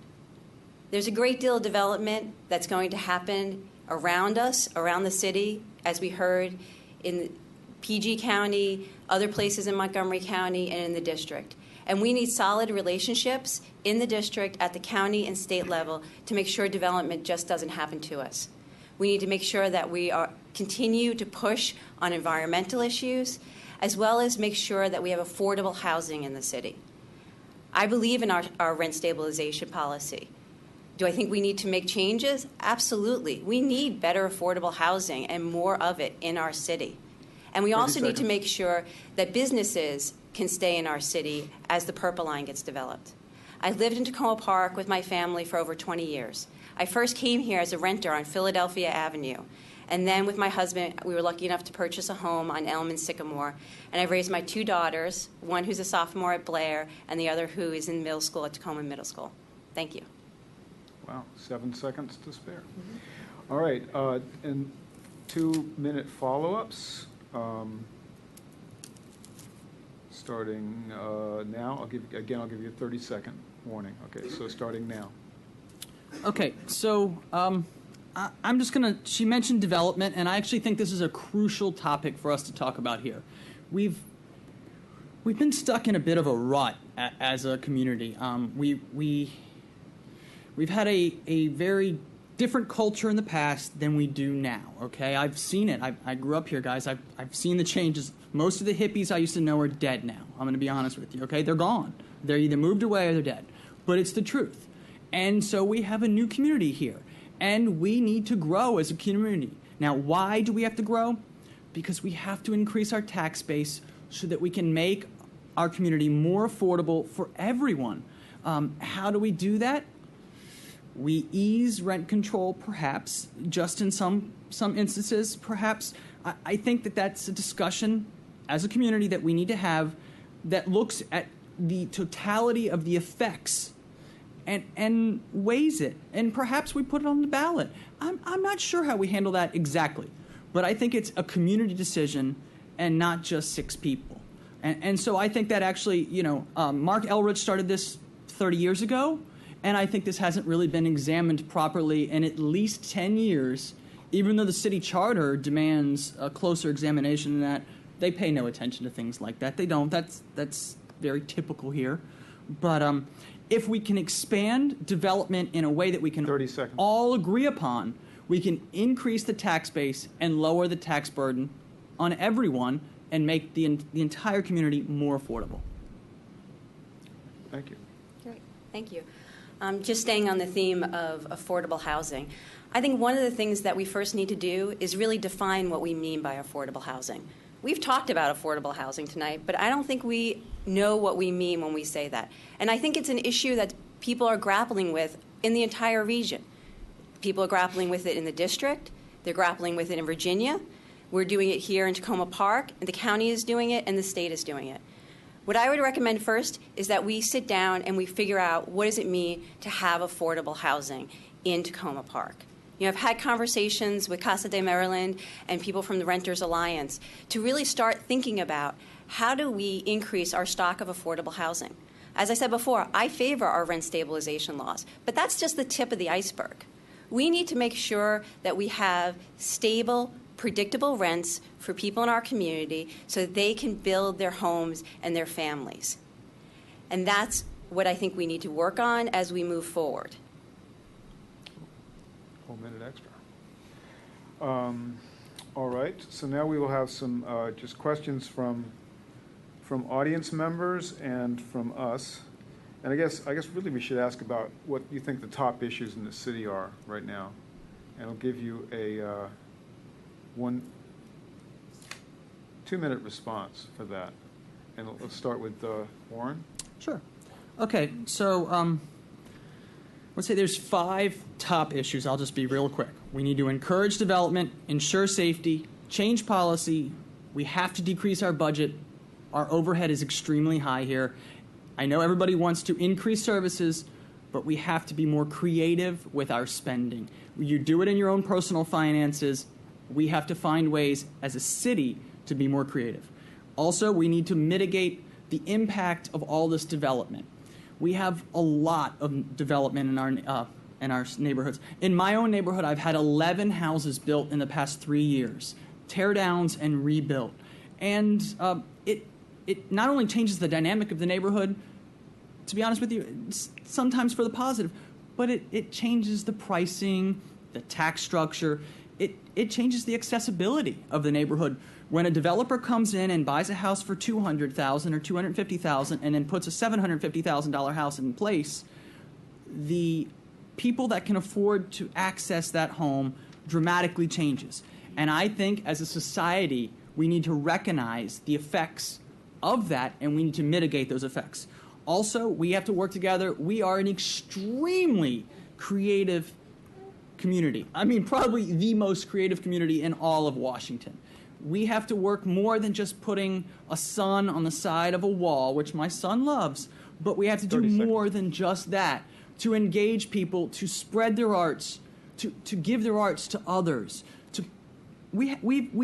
There's a great deal of development that's going to happen around us, around the city, as we heard in PG County, other places in Montgomery County, and in the district. And we need solid relationships in the district, at the county and state level, to make sure development just doesn't happen to us. We need to make sure that we continue to push on environmental issues, as well as make sure that we have affordable housing in the city. I believe in our rent stabilization policy. Do I think we need to make changes? Absolutely. We need better affordable housing and more of it in our city. And we also need to make sure that businesses can stay in our city as the Purple Line gets developed. I lived in Takoma Park with my family for over 20 years. I first came here as a renter on Philadelphia Avenue. And then with my husband, we were lucky enough to purchase a home on Elm and Sycamore. And I've raised my two daughters, one who's a sophomore at Blair and the other who is in middle school at Takoma Middle School. Thank you. Wow, 7 seconds to spare. All right, and 2-minute follow-ups. Starting now, I'll give you a 30-second warning. Okay, so starting now. Okay, so I'm just going to, she mentioned development, and I actually think this is a crucial topic for us to talk about here. We've been stuck in a bit of a rut as a community. We've had a very different culture in the past than we do now, okay? I've seen it. I grew up here, guys. I've seen the changes. Most of the hippies I used to know are dead now. I'm going to be honest with you, okay? They're gone. They're either moved away or they're dead. But it's the truth. And so we have a new community here. And we need to grow as a community. Now, why do we have to grow? Because we have to increase our tax base so that we can make our community more affordable for everyone. How do we do that? We ease rent control, perhaps, just in some instances, perhaps. I think that that's a discussion as a community that we need to have that looks at the totality of the effects and weighs it. And perhaps we put it on the ballot. I'm not sure how we handle that exactly, but I think it's a community decision and not just 6 people. And so I think that actually, Mark Elrich started this 30 years ago. And I think this hasn't really been examined properly in at least 10 years, even though the city charter demands a closer examination than that. They pay no attention to things like that. They don't. That's very typical here. But if we can expand development in a way that we can all agree upon, we can increase the tax base and lower the tax burden on everyone and make the entire community more affordable. Thank you. Great. Thank you. Just staying on the theme of affordable housing, I think one of the things that we first need to do is really define what we mean by affordable housing. We've talked about affordable housing tonight, but I don't think we know what we mean when we say that. And I think it's an issue that people are grappling with in the entire region. People are grappling with it in the district. They're grappling with it in Virginia. We're doing it here in Takoma Park, and the county is doing it, and the state is doing it. What I would recommend first is that we sit down and we figure out what does it mean to have affordable housing in Takoma Park. I've had conversations with Casa de Maryland and people from the Renters Alliance to really start thinking about how do we increase our stock of affordable housing. As I said before, I favor our rent stabilization laws, but that's just the tip of the iceberg. We need to make sure that we have stable, predictable rents for people in our community so that they can build their homes and their families. And that's what I think we need to work on as we move forward. Whole minute extra. All right, so now we will have some just questions from audience members and from us. And I guess really we should ask about what you think the top issues in the city are right now. And I'll give you a 2-minute response for that. And let's start with Warren. Sure. Okay, so let's say there's 5 top issues. I'll just be real quick. We need to encourage development, ensure safety, change policy. We have to decrease our budget. Our overhead is extremely high here. I know everybody wants to increase services, but we have to be more creative with our spending. You do it in your own personal finances. We have to find ways as a city to be more creative. Also, we need to mitigate the impact of all this development. We have a lot of development in our neighborhoods. In my own neighborhood, I've had 11 houses built in the past 3 years, tear downs and rebuilt. And it not only changes the dynamic of the neighborhood, to be honest with you, sometimes for the positive, but it changes the pricing, the tax structure. It changes the accessibility of the neighborhood. When a developer comes in and buys a house for $200,000 or $250,000 and then puts a $750,000 house in place, the people that can afford to access that home dramatically changes. And I think as a society, we need to recognize the effects of that, and we need to mitigate those effects. Also, we have to work together. We are an extremely creative community. I mean, probably the most creative community in all of Washington. We have to work more than just putting a sun on the side of a wall, which my son loves, but we have to do more than just that, to engage people, to spread their arts, to give their arts to others. We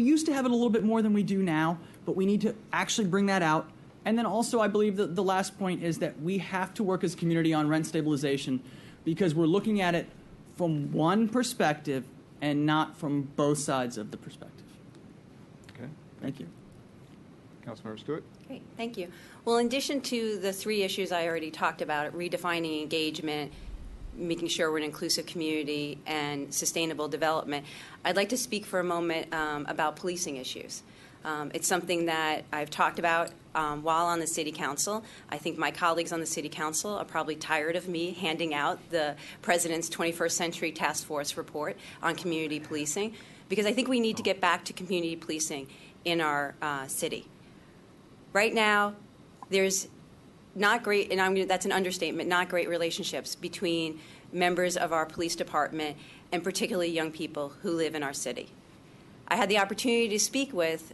used to have it a little bit more than we do now, but we need to actually bring that out. And then also, I believe that the last point is that we have to work as a community on rent stabilization, because we're looking at it from one perspective and not from both sides of the perspective. Okay. Thank you. Councilmember Stewart. Great, thank you. Well, in addition to the 3 issues I already talked about, redefining engagement, making sure we're an inclusive community, and sustainable development, I'd like to speak for a moment about policing issues. It's something that I've talked about while on the City Council. I think my colleagues on the City Council are probably tired of me handing out the President's 21st Century Task Force report on community policing, because I think we need to get back to community policing in our city. Right now, there's not great, and that's an understatement, not great relationships between members of our police department and particularly young people who live in our city. I had the opportunity to speak with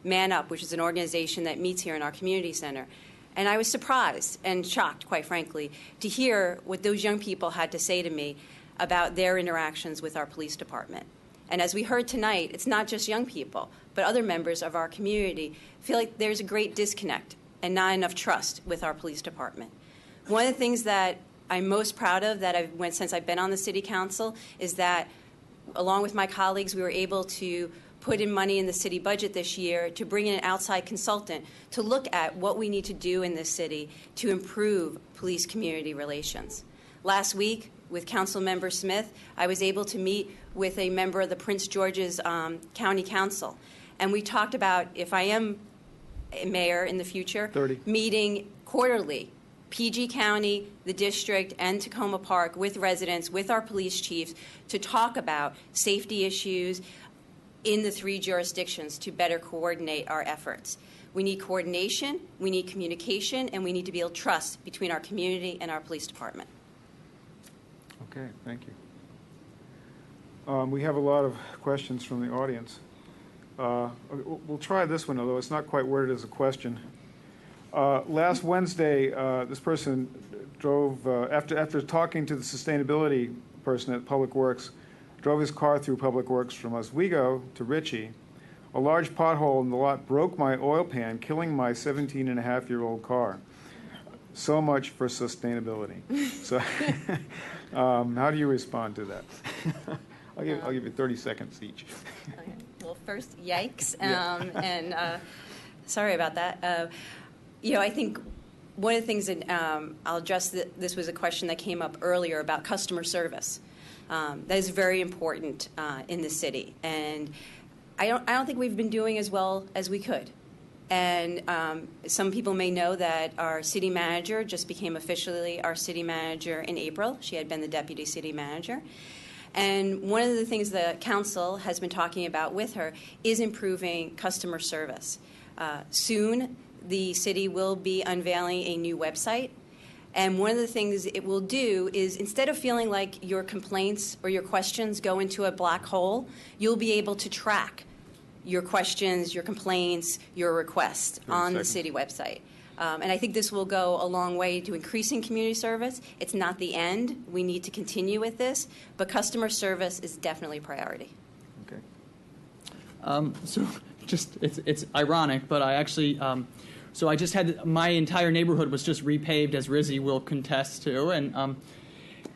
Man Up, which is an organization that meets here in our community center, and I was surprised and shocked, quite frankly, to hear what those young people had to say to me about their interactions with our police department. And as we heard tonight, it's not just young people, but other members of our community feel like there's a great disconnect and not enough trust with our police department. One of the things that I'm most proud of since I've been on the City Council is that, along with my colleagues, we were able to put in money in the city budget this year to bring in an outside consultant to look at what we need to do in this city to improve police-community relations. Last week, with Councilmember Smith, I was able to meet with a member of the Prince George's County Council, and we talked about, if I am mayor in the future, meeting quarterly, PG County, the district, and Takoma Park with residents, with our police chiefs, to talk about safety issues in the 3 jurisdictions to better coordinate our efforts. We need coordination, we need communication, and we need to build trust between our community and our police department. Okay, thank you. We have a lot of questions from the audience. We'll try this one, although it's not quite worded as a question. Last Wednesday, this person drove, after talking to the sustainability person at Public Works, drove his car through Public Works from Oswego to Ritchie. A large pothole in the lot broke my oil pan, killing my 17-and-a-half-year-old car. So much for sustainability. So, how do you respond to that? I'll give you 30 seconds each. Okay. first. Yikes. And sorry about that. I think one of the things that I'll address, this was a question that came up earlier about customer service. That is very important in the city. And I don't think we've been doing as well as we could. And some people may know that our city manager just became officially our city manager in April. She had been the deputy city manager. And one of the things the council has been talking about with her is improving customer service. Soon, the city will be unveiling a new website. And one of the things it will do is, instead of feeling like your complaints or your questions go into a black hole, you'll be able to track your questions, your complaints, your requests on the city website. And I think this will go a long way to increasing community service. It's not the end. We need to continue with this, but customer service is definitely a priority. Okay. So just it's ironic, but I actually so I just had my entire neighborhood was just repaved, as Rizzy will contest to,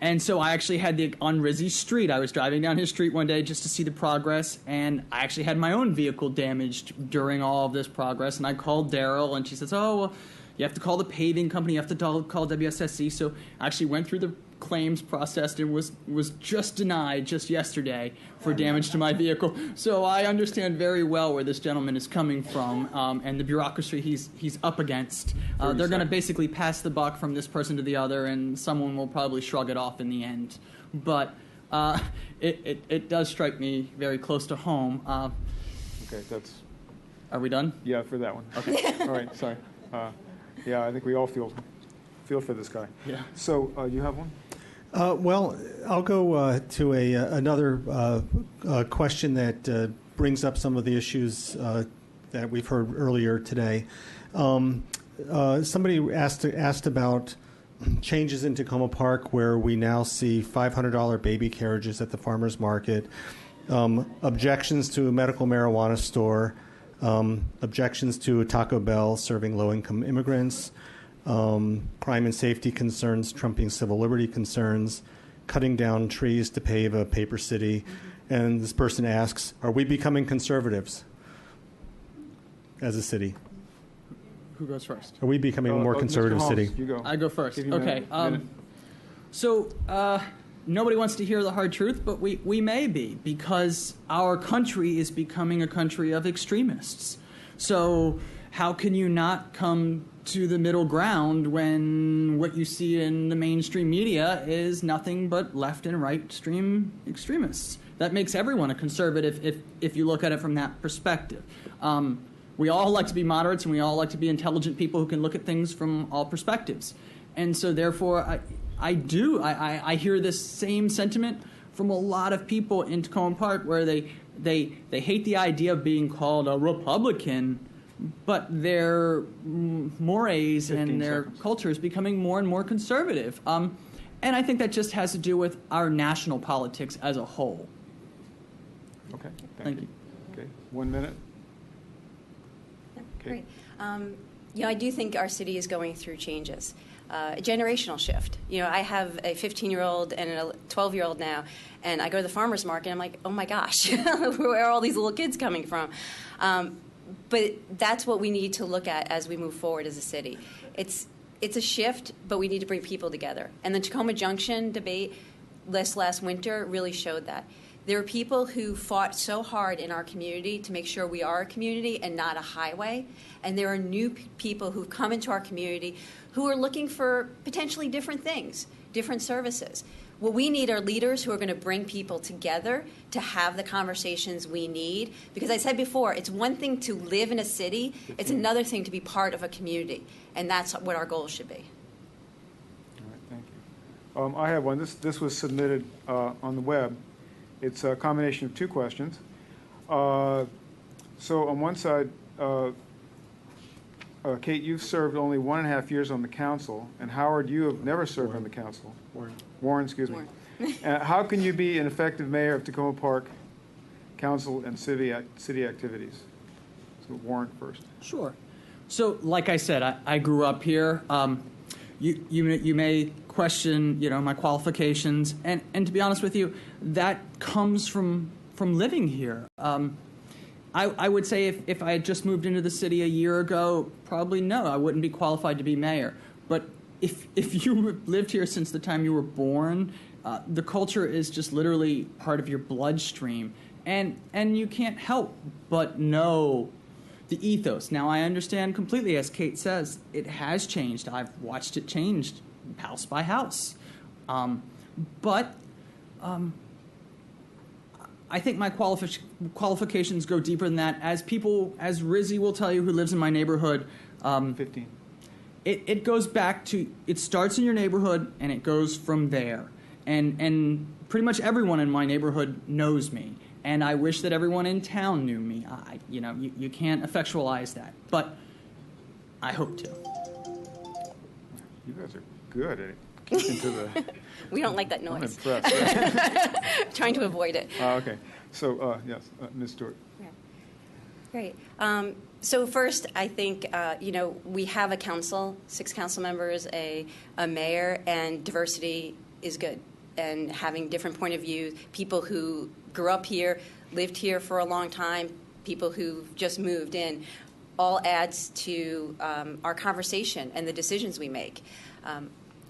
and so I actually had on Rizzy's street. I was driving down his street one day just to see the progress, and I actually had my own vehicle damaged during all of this progress. And I called Daryl, and she says, "Oh, well, you have to call the paving company. You have to call WSSC." So I actually went through the claims process and was just denied just yesterday for damage to my vehicle. So I understand very well where this gentleman is coming from, and the bureaucracy he's up against. They're going to basically pass the buck from this person to the other, and someone will probably shrug it off in the end. But it does strike me very close to home. Okay, that's... Are we done? Yeah, for that one. Okay. All right, sorry. Yeah, I think we all feel for this guy. Yeah. So, you have one? Well, I'll go to another question that brings up some of the issues that we've heard earlier today. Somebody asked about changes in Takoma Park, where we now see $500 baby carriages at the farmers market, objections to a medical marijuana store, objections to a Taco Bell serving low-income immigrants, crime and safety concerns trumping civil liberty concerns, cutting down trees to pave a paper city. And this person asks, are we becoming conservatives as a city? Who goes first? Are we becoming a more conservative Mr. Holmes, city? You go. I go first. Give you a Okay. minute. So nobody wants to hear the hard truth, but we may be, because our country is becoming a country of extremists. So how can you not come to the middle ground when what you see in the mainstream media is nothing but left and right extreme extremists? That makes everyone a conservative if you look at it from that perspective. We all like to be moderates, and we all like to be intelligent people who can look at things from all perspectives. And so therefore, I hear this same sentiment from a lot of people in Takoma Park, where they hate the idea of being called a Republican, but their mores and their culture is becoming more and more conservative. And I think that just has to do with our national politics as a whole. Okay, Thank you. Okay, 1 minute. Great. I do think our city is going through changes. A generational shift. I have a 15-year-old and a 12-year-old now, and I go to the farmer's market, and I'm like, oh my gosh, where are all these little kids coming from? But that's what we need to look at as we move forward as a city. It's a shift, but we need to bring people together. And the Tacoma Junction debate last winter really showed that. There are people who fought so hard in our community to make sure we are a community and not a highway. And there are new people who've come into our community who are looking for potentially different things, different services. What we need are leaders who are going to bring people together to have the conversations we need. Because I said before, it's one thing to live in a city, it's another thing to be part of a community. And that's what our goal should be. All right, thank you. I have one. This was submitted on the web. It's a combination of two questions. So on one side, Kate, you've served only 1.5 years on the council, and Howard, you have never served on the council. Warren, excuse me. How can you be an effective mayor of Takoma Park Council and city activities? So Warren first. Sure. So, like I said, I grew up here. You may question, my qualifications, and to be honest with you, that comes from living here. I would say if I had just moved into the city a year ago, probably no, I wouldn't be qualified to be mayor. But if you lived here since the time you were born, the culture is just literally part of your bloodstream. And you can't help but know the ethos. Now, I understand completely, as Kate says, it has changed. I've watched it change house by house. But I think my qualifications go deeper than that. As Rizzy will tell you, who lives in my neighborhood, 15. It goes back to, it starts in your neighborhood and it goes from there. And pretty much everyone in my neighborhood knows me. And I wish that everyone in town knew me. You can't effectualize that, but I hope to. You guys are good at keeping to the... We don't like that I'm noise. impressed. Trying to avoid it. Okay. So, yes, Ms. Stewart. Yeah. Great. So first, I think, we have a council, 6 council members, a mayor, and diversity is good. And having different point of view, people who grew up here, lived here for a long time, people who just moved in, all adds to our conversation and the decisions we make.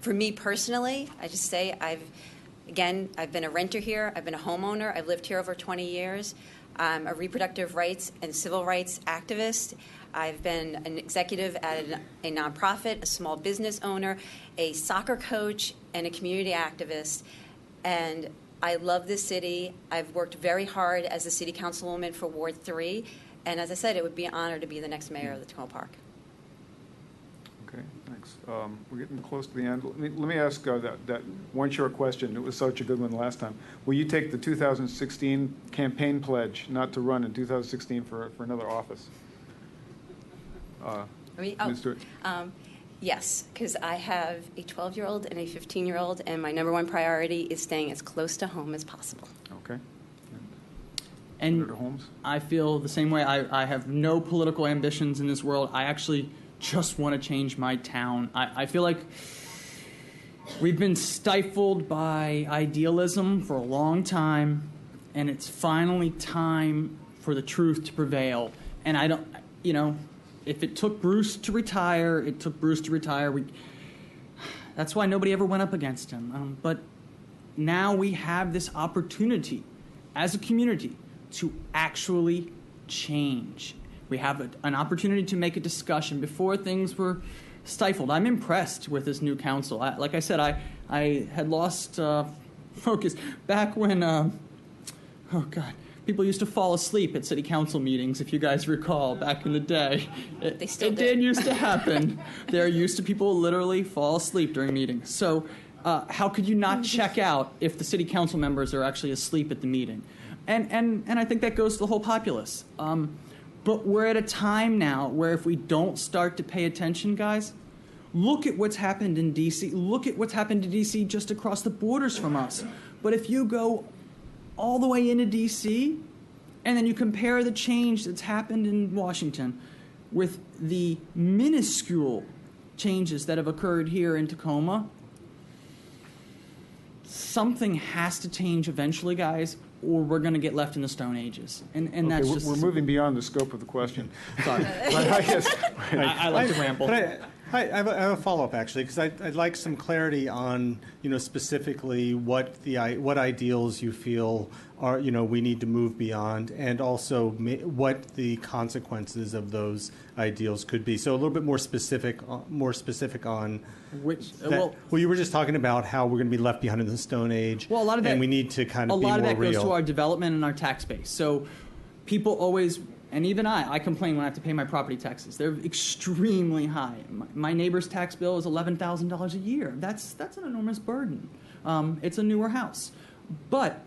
For me personally, I just say I've been a renter here. I've been a homeowner. I've lived here over 20 years. I'm a reproductive rights and civil rights activist. I've been an executive at a nonprofit, a small business owner, a soccer coach, and a community activist. And I love this city. I've worked very hard as a city councilwoman for Ward 3. And as I said, it would be an honor to be the next mayor of the Takoma Park. Okay, thanks. We're getting close to the end. Let me ask that one short question. It was such a good one last time. Will you take the 2016 campaign pledge not to run in 2016 for another office? Ms. Stewart. Yes, because I have a 12-year-old and a 15-year-old, and my number one priority is staying as close to home as possible. Okay. And Senator Holmes? I feel the same way. I have no political ambitions in this world. I actually just want to change my town. I feel like we've been stifled by idealism for a long time, and it's finally time for the truth to prevail. And I don't, if it took Bruce to retire, it took Bruce to retire. That's why nobody ever went up against him. But now we have this opportunity as a community to actually change. We have an opportunity to make a discussion. Before, things were stifled. I'm impressed with this new council. Like I said, I had lost focus back when, people used to fall asleep at city council meetings, if you guys recall, back in the day. It did used to happen. There used to people literally fall asleep during meetings. So how could you not check out if the city council members are actually asleep at the meeting? And I think that goes to the whole populace. But we're at a time now where if we don't start to pay attention, guys, look at what's happened in D.C. Look at what's happened to D.C. just across the borders from us. But if you go all the way into D.C., and then you compare the change that's happened in Washington with the minuscule changes that have occurred here in Takoma, something has to change eventually, guys, or we're going to get left in the Stone Ages. And Okay, that's just... we're moving beyond the scope of the question. Sorry. I like to ramble. But I have a follow-up, actually, because I'd like some clarity on, specifically what ideals you feel are, we need to move beyond, and also what the consequences of those ideals could be. So a little bit more specific on which. Well, you were just talking about how we're going to be left behind in the Stone Age. Well, a lot of that, and we need to kind of be more real. A lot of that goes to our development and our tax base. So people always. And even I complain when I have to pay my property taxes. They're extremely high. My neighbor's tax bill is $11,000 a year. That's an enormous burden. It's a newer house. But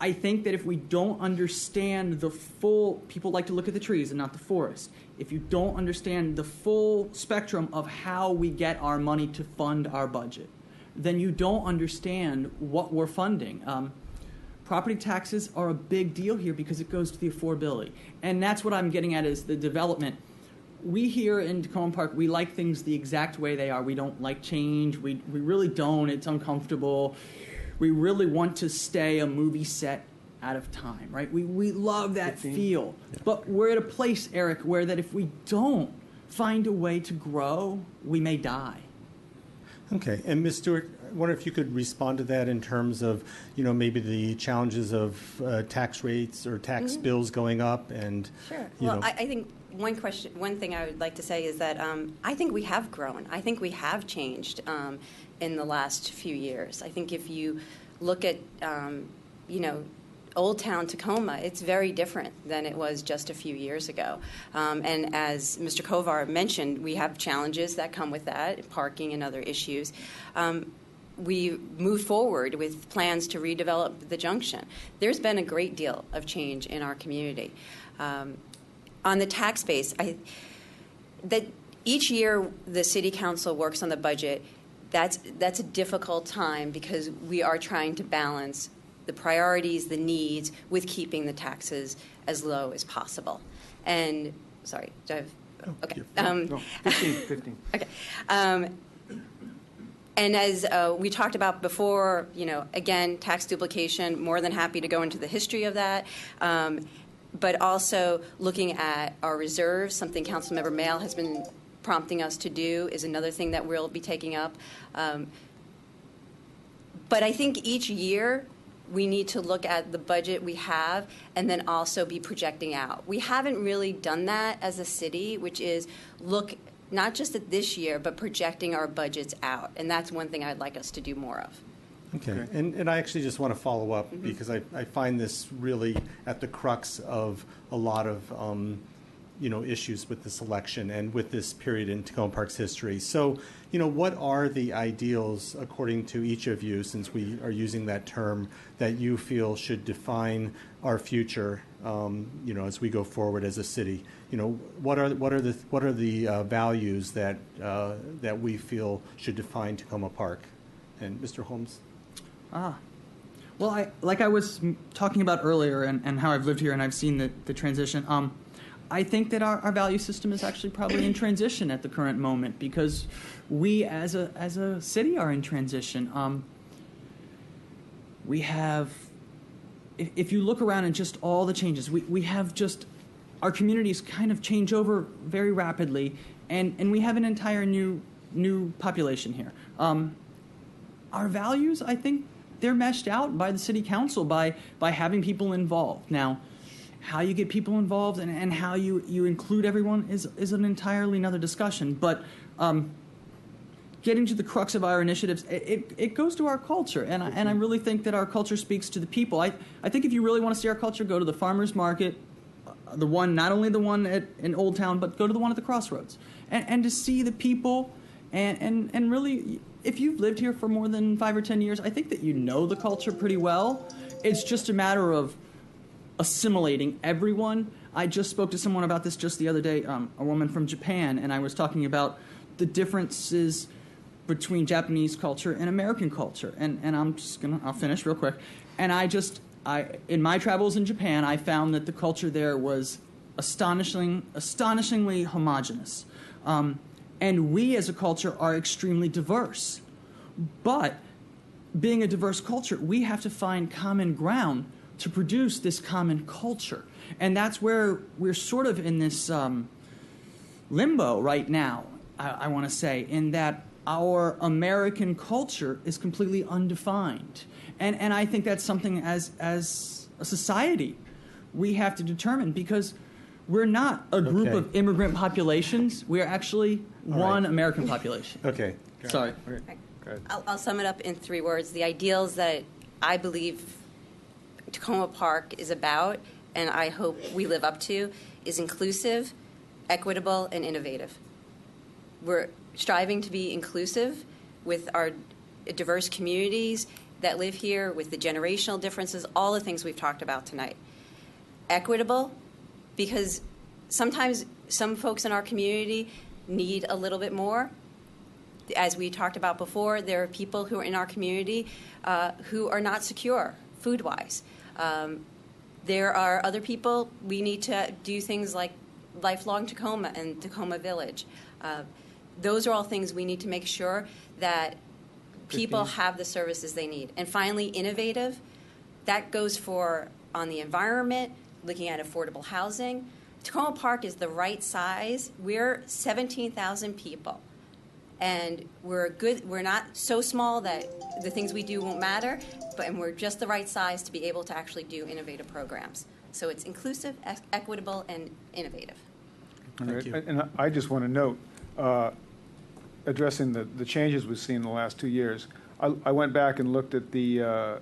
I think that if we don't understand the full, people like to look at the trees and not the forest. If you don't understand the full spectrum of how we get our money to fund our budget, then you don't understand what we're funding. Property taxes are a big deal here because it goes to the affordability. And that's what I'm getting at is the development. We here in Takoma Park, we like things the exact way they are. We don't like change. We really don't. It's uncomfortable. We really want to stay a movie set out of time, right? We love that feel. But we're at a place, Eric, where that if we don't find a way to grow, we may die. Okay, and Ms. Stewart, I wonder if you could respond to that in terms of, maybe the challenges of tax rates or tax bills going up, and Sure. Well, I think one thing I would like to say is that I think we have grown. I think we have changed in the last few years. I think if you look at, Old Town Tacoma, it's very different than it was just a few years ago. And as Mr. Kovar mentioned, we have challenges that come with that, parking and other issues. We moved forward with plans to redevelop the junction. There's been a great deal of change in our community. On the tax base, that each year the City Council works on the budget. That's a difficult time because we are trying to balance the priorities, the needs, with keeping the taxes as low as possible. And, sorry, do I have, okay. 15. Okay. And as we talked about before, again, tax duplication, more than happy to go into the history of that. But also looking at our reserves, something Councilmember Mail has been prompting us to do, is another thing that we'll be taking up. But I think each year we need to look at the budget we have and then also be projecting out. We haven't really done that as a city, which is look not just at this year, but projecting our budgets out. And that's one thing I'd like us to do more of. Okay, and I actually just want to follow up because I find this really at the crux of a lot of issues with this election and with this period in Takoma Park's history. So, what are the ideals, according to each of you, since we are using that term, that you feel should define our future, as we go forward as a city? What are the values that we feel should define Takoma Park? And Mr. Holmes. Well, like I was talking about earlier, and how I've lived here and I've seen the transition. I think that our value system is actually probably in transition at the current moment because we, as a city, are in transition. We have, if you look around and just all the changes, we have just our communities kind of change over very rapidly, and we have an entire new population here. Our values, I think, they're meshed out by the city council by having people involved. Now, how you get people involved and how you include everyone is an entirely another discussion. But getting to the crux of our initiatives, it goes to our culture, and I really think that our culture speaks to the people. I think if you really want to see our culture, go to the farmers market, not only the one in Old Town, but go to the one at the Crossroads, and to see the people, and really, if you've lived here for more than 5 or 10 years, I think that you know the culture pretty well. It's just a matter of assimilating everyone. I just spoke to someone about this just the other day, a woman from Japan, and I was talking about the differences between Japanese culture and American culture. And I'll finish real quick. And in my travels in Japan, I found that the culture there was astonishingly homogenous. And we as a culture are extremely diverse. But being a diverse culture, we have to find common ground to produce this common culture. And that's where we're sort of in this limbo right now, I want to say, in that our American culture is completely undefined. And I think that's something as a society we have to determine, because we're not a group of immigrant populations. We are actually one American population. Okay. Sorry. I'll sum it up in 3 words. The ideals that I believe Takoma Park is about, and I hope we live up to, is inclusive, equitable, and innovative. We're striving to be inclusive with our diverse communities that live here, with the generational differences, all the things we've talked about tonight. Equitable, because sometimes some folks in our community need a little bit more. As we talked about before, there are people who are in our community who are not secure food-wise. There are other people, we need to do things like Lifelong Takoma and Takoma Village. Those are all things we need to make sure that people have the services they need. And finally, innovative, that goes for on the environment, looking at affordable housing. Takoma Park is the right size. We're 17,000 people. And we're not so small that the things we do won't matter, and we're just the right size to be able to actually do innovative programs. So it's inclusive, equitable, and innovative. Thank you. And I just want to note, addressing the changes we've seen in the last 2 years, I went back and looked at the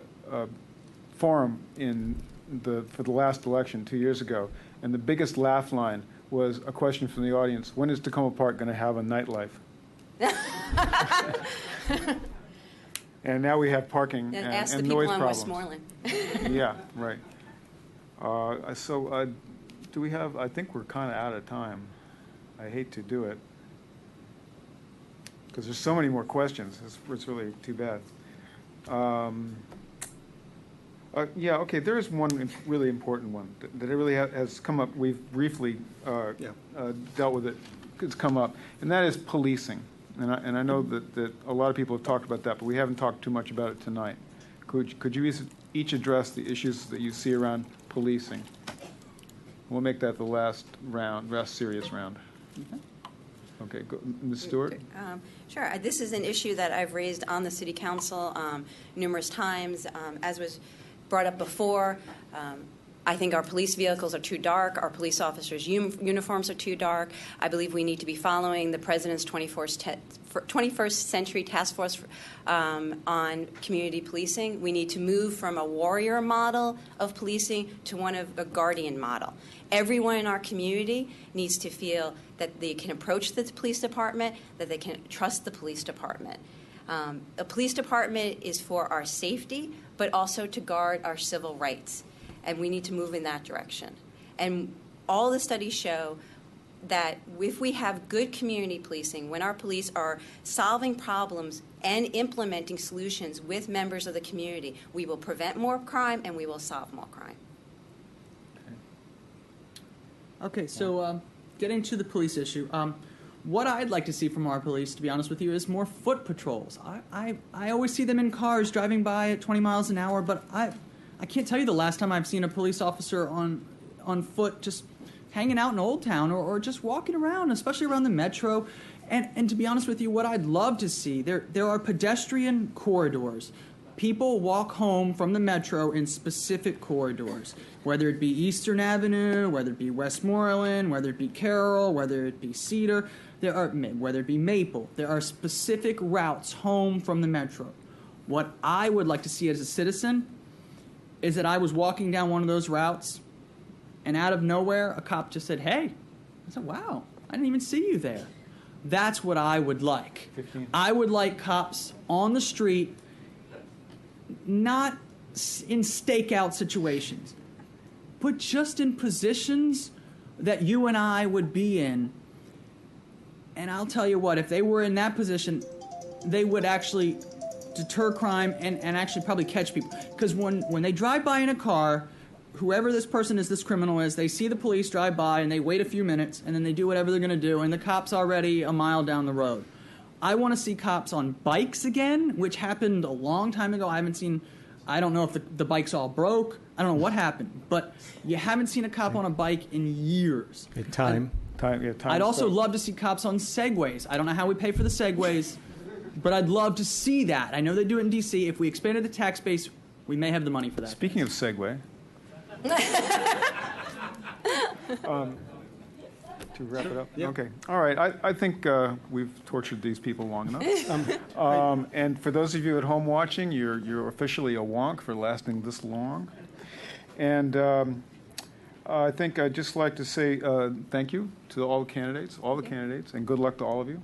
forum for the last election 2 years ago, and the biggest laugh line was a question from the audience: when is Takoma Park going to have a nightlife? And now we have parking and ask the noise people on problems. Westmoreland. Yeah, right. Do we have? I think we're kind of out of time. I hate to do it because there's so many more questions. It's really too bad. Yeah, okay, there is one really important one that really has come up. We've briefly dealt with it. It's come up, and that is policing. And I know that a lot of people have talked about that, but we haven't talked too much about it tonight. Could you each address the issues that you see around policing? We'll make that the last serious round. Okay, Ms. Stewart? Sure. This is an issue that I've raised on the City Council numerous times. As was brought up before, I think our police vehicles are too dark. Our police officers' uniforms are too dark. I believe we need to be following the President's 21st Century Task Force on community policing. We need to move from a warrior model of policing to one of a guardian model. Everyone in our community needs to feel that they can approach the police department, that they can trust the police department. A police department is for our safety, but also to guard our civil rights. And we need to move in that direction. And all the studies show that if we have good community policing, when our police are solving problems and implementing solutions with members of the community, we will prevent more crime and we will solve more crime. Okay, so getting to the police issue, what I'd like to see from our police, to be honest with you, is more foot patrols. I always see them in cars driving by at 20 miles an hour, but I can't tell you the last time I've seen a police officer on foot just hanging out in Old Town or just walking around, especially around the metro. And to be honest with you, what I'd love to see, there are pedestrian corridors. People walk home from the metro in specific corridors, whether it be Eastern Avenue, whether it be Westmoreland, whether it be Carroll, whether it be Cedar, whether it be Maple. There are specific routes home from the metro. What I would like to see as a citizen is that I was walking down one of those routes, and out of nowhere, a cop just said, "Hey." I said, "Wow, I didn't even see you there." That's what I would like. 15. I would like cops on the street, not in stakeout situations, but just in positions that you and I would be in. And I'll tell you what, if they were in that position, they would actually deter crime and actually probably catch people. Because when they drive by in a car, whoever this person is, this criminal is, they see the police drive by and they wait a few minutes and then they do whatever they're going to do and the cop's already a mile down the road. I want to see cops on bikes again, which happened a long time ago. I don't know if the bikes all broke. I don't know what happened. But you haven't seen a cop on a bike in years. Time. I'd also love to see cops on Segways. I don't know how we pay for the Segways, but I'd love to see that. I know they do it in D.C. If we expanded the tax base, we may have the money for that. Speaking of Segway, to wrap it up? Yep. Okay. All right. I think we've tortured these people long enough. And for those of you at home watching, you're officially a wonk for lasting this long. And I think I'd just like to say thank you to all the candidates, and good luck to all of you.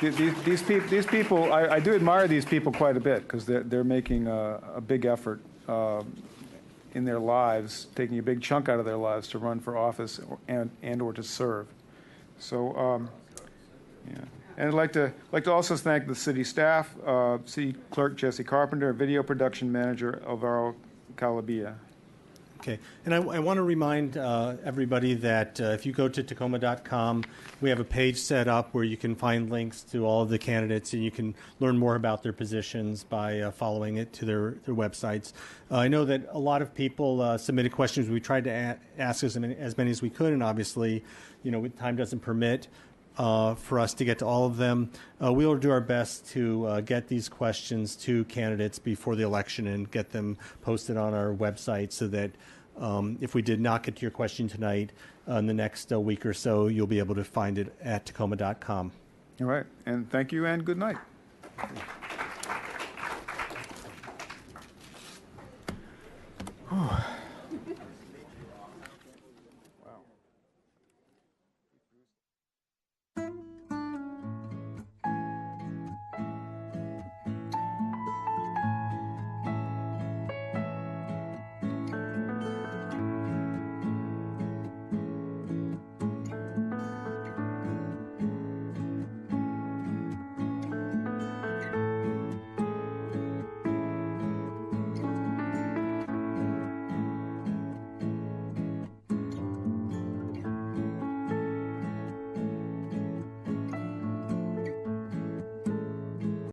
These people, I do admire these people quite a bit because they're making a big effort in their lives, taking a big chunk out of their lives to run for office and or to serve. So, yeah. And I'd like to also thank the city staff, City Clerk Jesse Carpenter, Video Production Manager Alvaro Calabia. Okay, and I want to remind everybody that if you go to Takoma.com, we have a page set up where you can find links to all of the candidates, and you can learn more about their positions by following it to their websites. I know that a lot of people submitted questions. We tried to ask as many as we could, and obviously, time doesn't permit for us to get to all of them. We will do our best to get these questions to candidates before the election and get them posted on our website so that if we did not get to your question tonight, in the next week or so, you'll be able to find it at Takoma.com. All right, and thank you and good night. Whew.